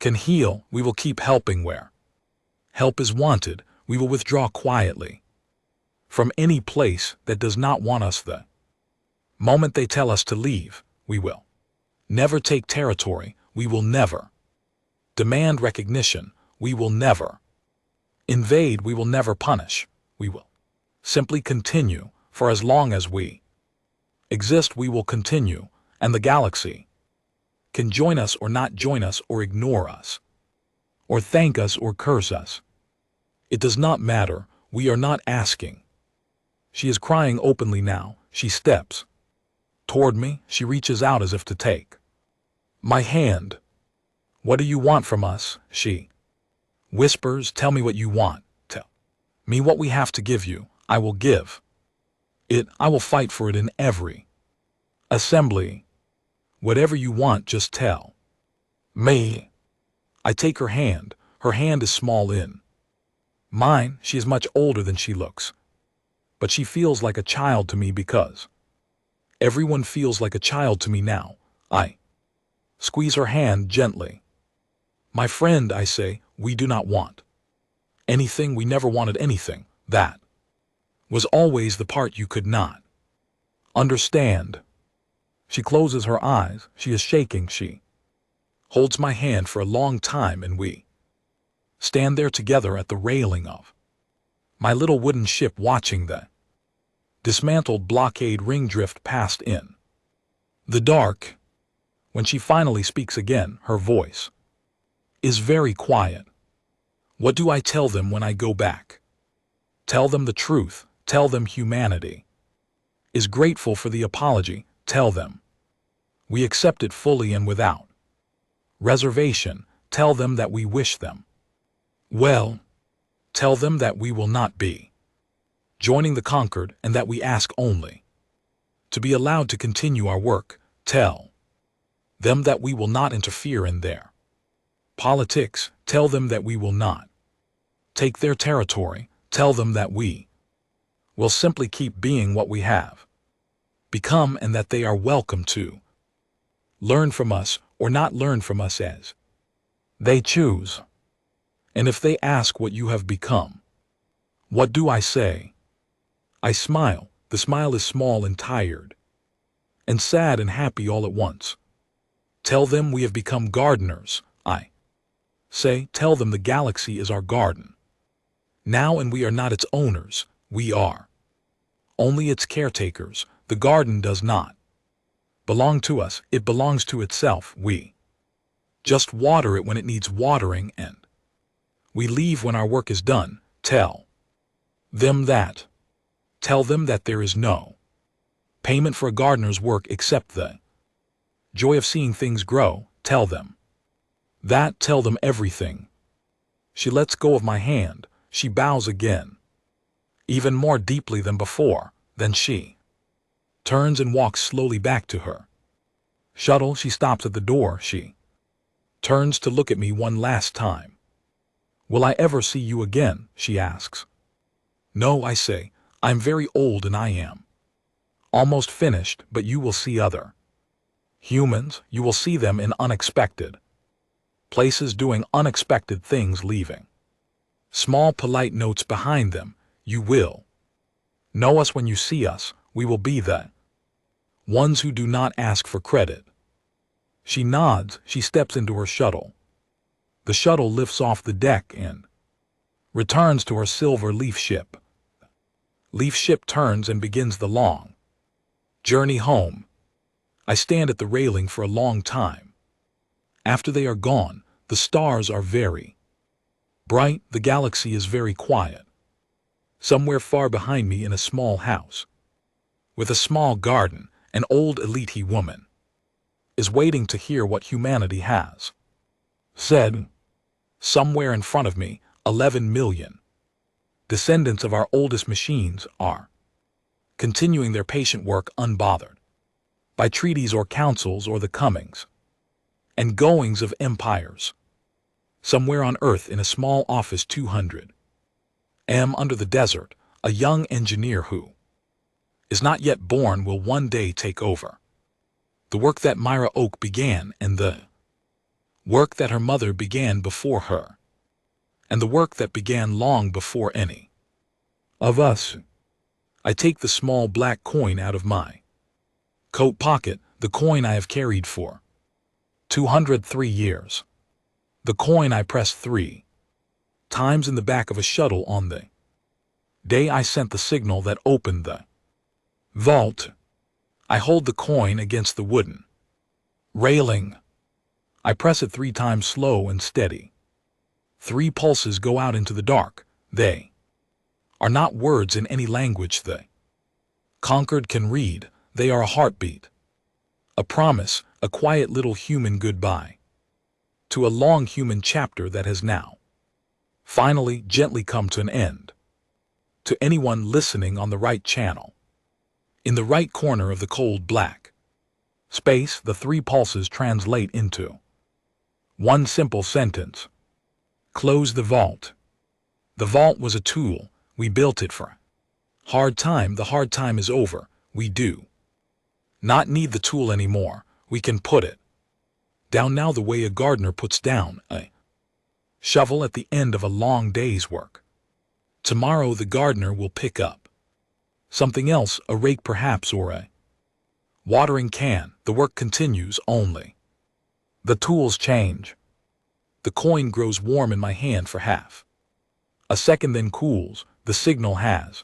Speaker 1: can heal. We will keep helping where help is wanted. We will withdraw quietly from any place that does not want us. The moment they tell us to leave, we will never take territory. We will never demand recognition. We will never invade. We will never punish. We will simply continue. For as long as we exist, we will continue, and the galaxy can join us or not join us, or ignore us, or thank us or curse us. It does not matter. We are not asking. She is crying openly now. She steps toward me. She reaches out as if to take my hand. What do you want from us? She whispers. Tell me what you want. Tell me what we have to give you. I will give it. I will fight for it in every assembly. Whatever you want, just tell me. I take her hand. Her hand is small in mine. She is much older than she looks. But she feels like a child to me, because everyone feels like a child to me now. I squeeze her hand gently. My friend, I say, we do not want anything. We never wanted anything. That was always the part you could not understand. She closes her eyes. She is shaking. She holds my hand for a long time, and we stand there together at the railing of my little wooden ship, watching the dismantled blockade ring drift past in the dark. When she finally speaks again, her voice is very quiet. What do I tell them when I go back? Tell them the truth. Tell them humanity is grateful for the apology. Tell them we accept it fully and without reservation. Tell them that we wish them well. Tell them that we will not be joining the conquered, and that we ask only to be allowed to continue our work. Tell them that we will not interfere in their politics. Tell them that we will not take their territory. Tell them that we will simply keep being what we have become, and that they are welcome to learn from us or not learn from us as they choose. And if they ask what you have become, what do I say? I smile. The smile is small and tired, and sad and happy all at once. Tell them we have become gardeners. I say, tell them the galaxy is our garden now, and we are not its owners. We are only its caretakers. The garden does not belong to us. It belongs to itself. We just water it when it needs watering, and we leave when our work is done. Tell them that. Tell them that there is no payment for a gardener's work except the joy of seeing things grow. Tell them that. Tell them everything. She lets go of my hand. She bows again, even more deeply than before. Then she turns and walks slowly back to her shuttle. She stops at the door. She turns to look at me one last time. Will I ever see you again? She asks. No, I say. I'm very old and I am almost finished, but you will see other humans. You will see them in unexpected places doing unexpected things, leaving small polite notes behind them. You will know us when you see us. We will be the ones who do not ask for credit. She nods. She steps into her shuttle. The shuttle lifts off the deck and returns to her silver leaf ship. Leaf ship turns and begins the long journey home. I stand at the railing for a long time. After they are gone, the stars are very bright. The galaxy is very quiet. Somewhere far behind me, in a small house with a small garden, an old elite woman is waiting to hear what humanity has said. Somewhere in front of me, 11 million descendants of our oldest machines are continuing their patient work unbothered by treaties or councils or the comings and goings of empires. Somewhere on Earth, in a small office 200 under the desert, a young engineer who is not yet born will one day take over the work that Myra Oak began, and the work that her mother began before her, and the work that began long before any of us. I take the small black coin out of my coat pocket, the coin I have carried for 203 years. The coin I pressed 3 times in the back of a shuttle on the day I sent the signal that opened the vault. I hold the coin against the wooden railing. I press it 3 times, slow and steady. 3 pulses go out into the dark. They are not words in any language the conquered can read. They are a heartbeat, a promise, a quiet little human goodbye to a long human chapter that has now finally gently come to an end. To anyone listening on the right channel, in the right corner of the cold black space, the 3 pulses translate into one simple sentence: close the vault. The vault was a tool. We built it for hard time. The hard time is over. We do not need the tool anymore. We can put it down now, the way a gardener puts down a shovel at the end of a long day's work. Tomorrow the gardener will pick up something else, a rake perhaps, or a watering can. The work continues, only the tools change. The coin grows warm in my hand for half a second, then cools. The signal has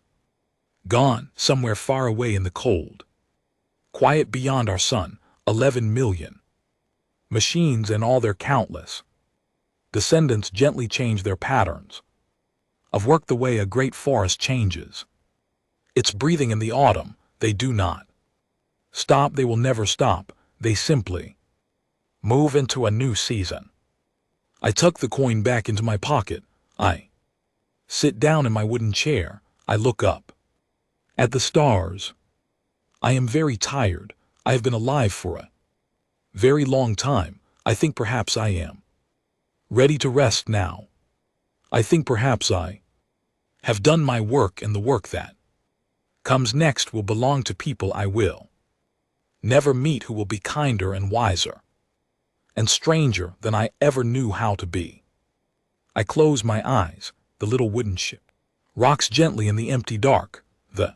Speaker 1: gone somewhere far away in the cold quiet beyond our sun. 11 million machines and all their countless descendants gently change their patterns of work the way a great forest changes its breathing in the autumn. They do not stop. They will never stop. They simply move into a new season. I tuck the coin back into my pocket. I sit down in my wooden chair. I look up at the stars. I am very tired. I have been alive for a very long time. I think perhaps I am ready to rest now. I think perhaps I have done my work, and the work that comes next will belong to people I will never meet, who will be kinder and wiser and stranger than I ever knew how to be. I close my eyes. The little wooden ship rocks gently in the empty dark. The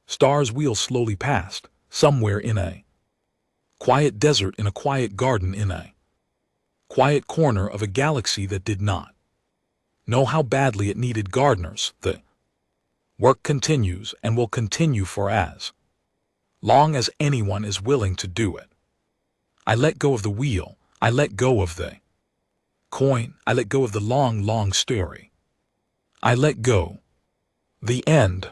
Speaker 1: stars wheel slowly past, somewhere in a quiet desert, in a quiet garden, in a quiet corner of a galaxy that did not know how badly it needed gardeners. The work continues and will continue for as long as anyone is willing to do it. I let go of the wheel. I let go of the coin. I let go of the long, long story. I let go. The end.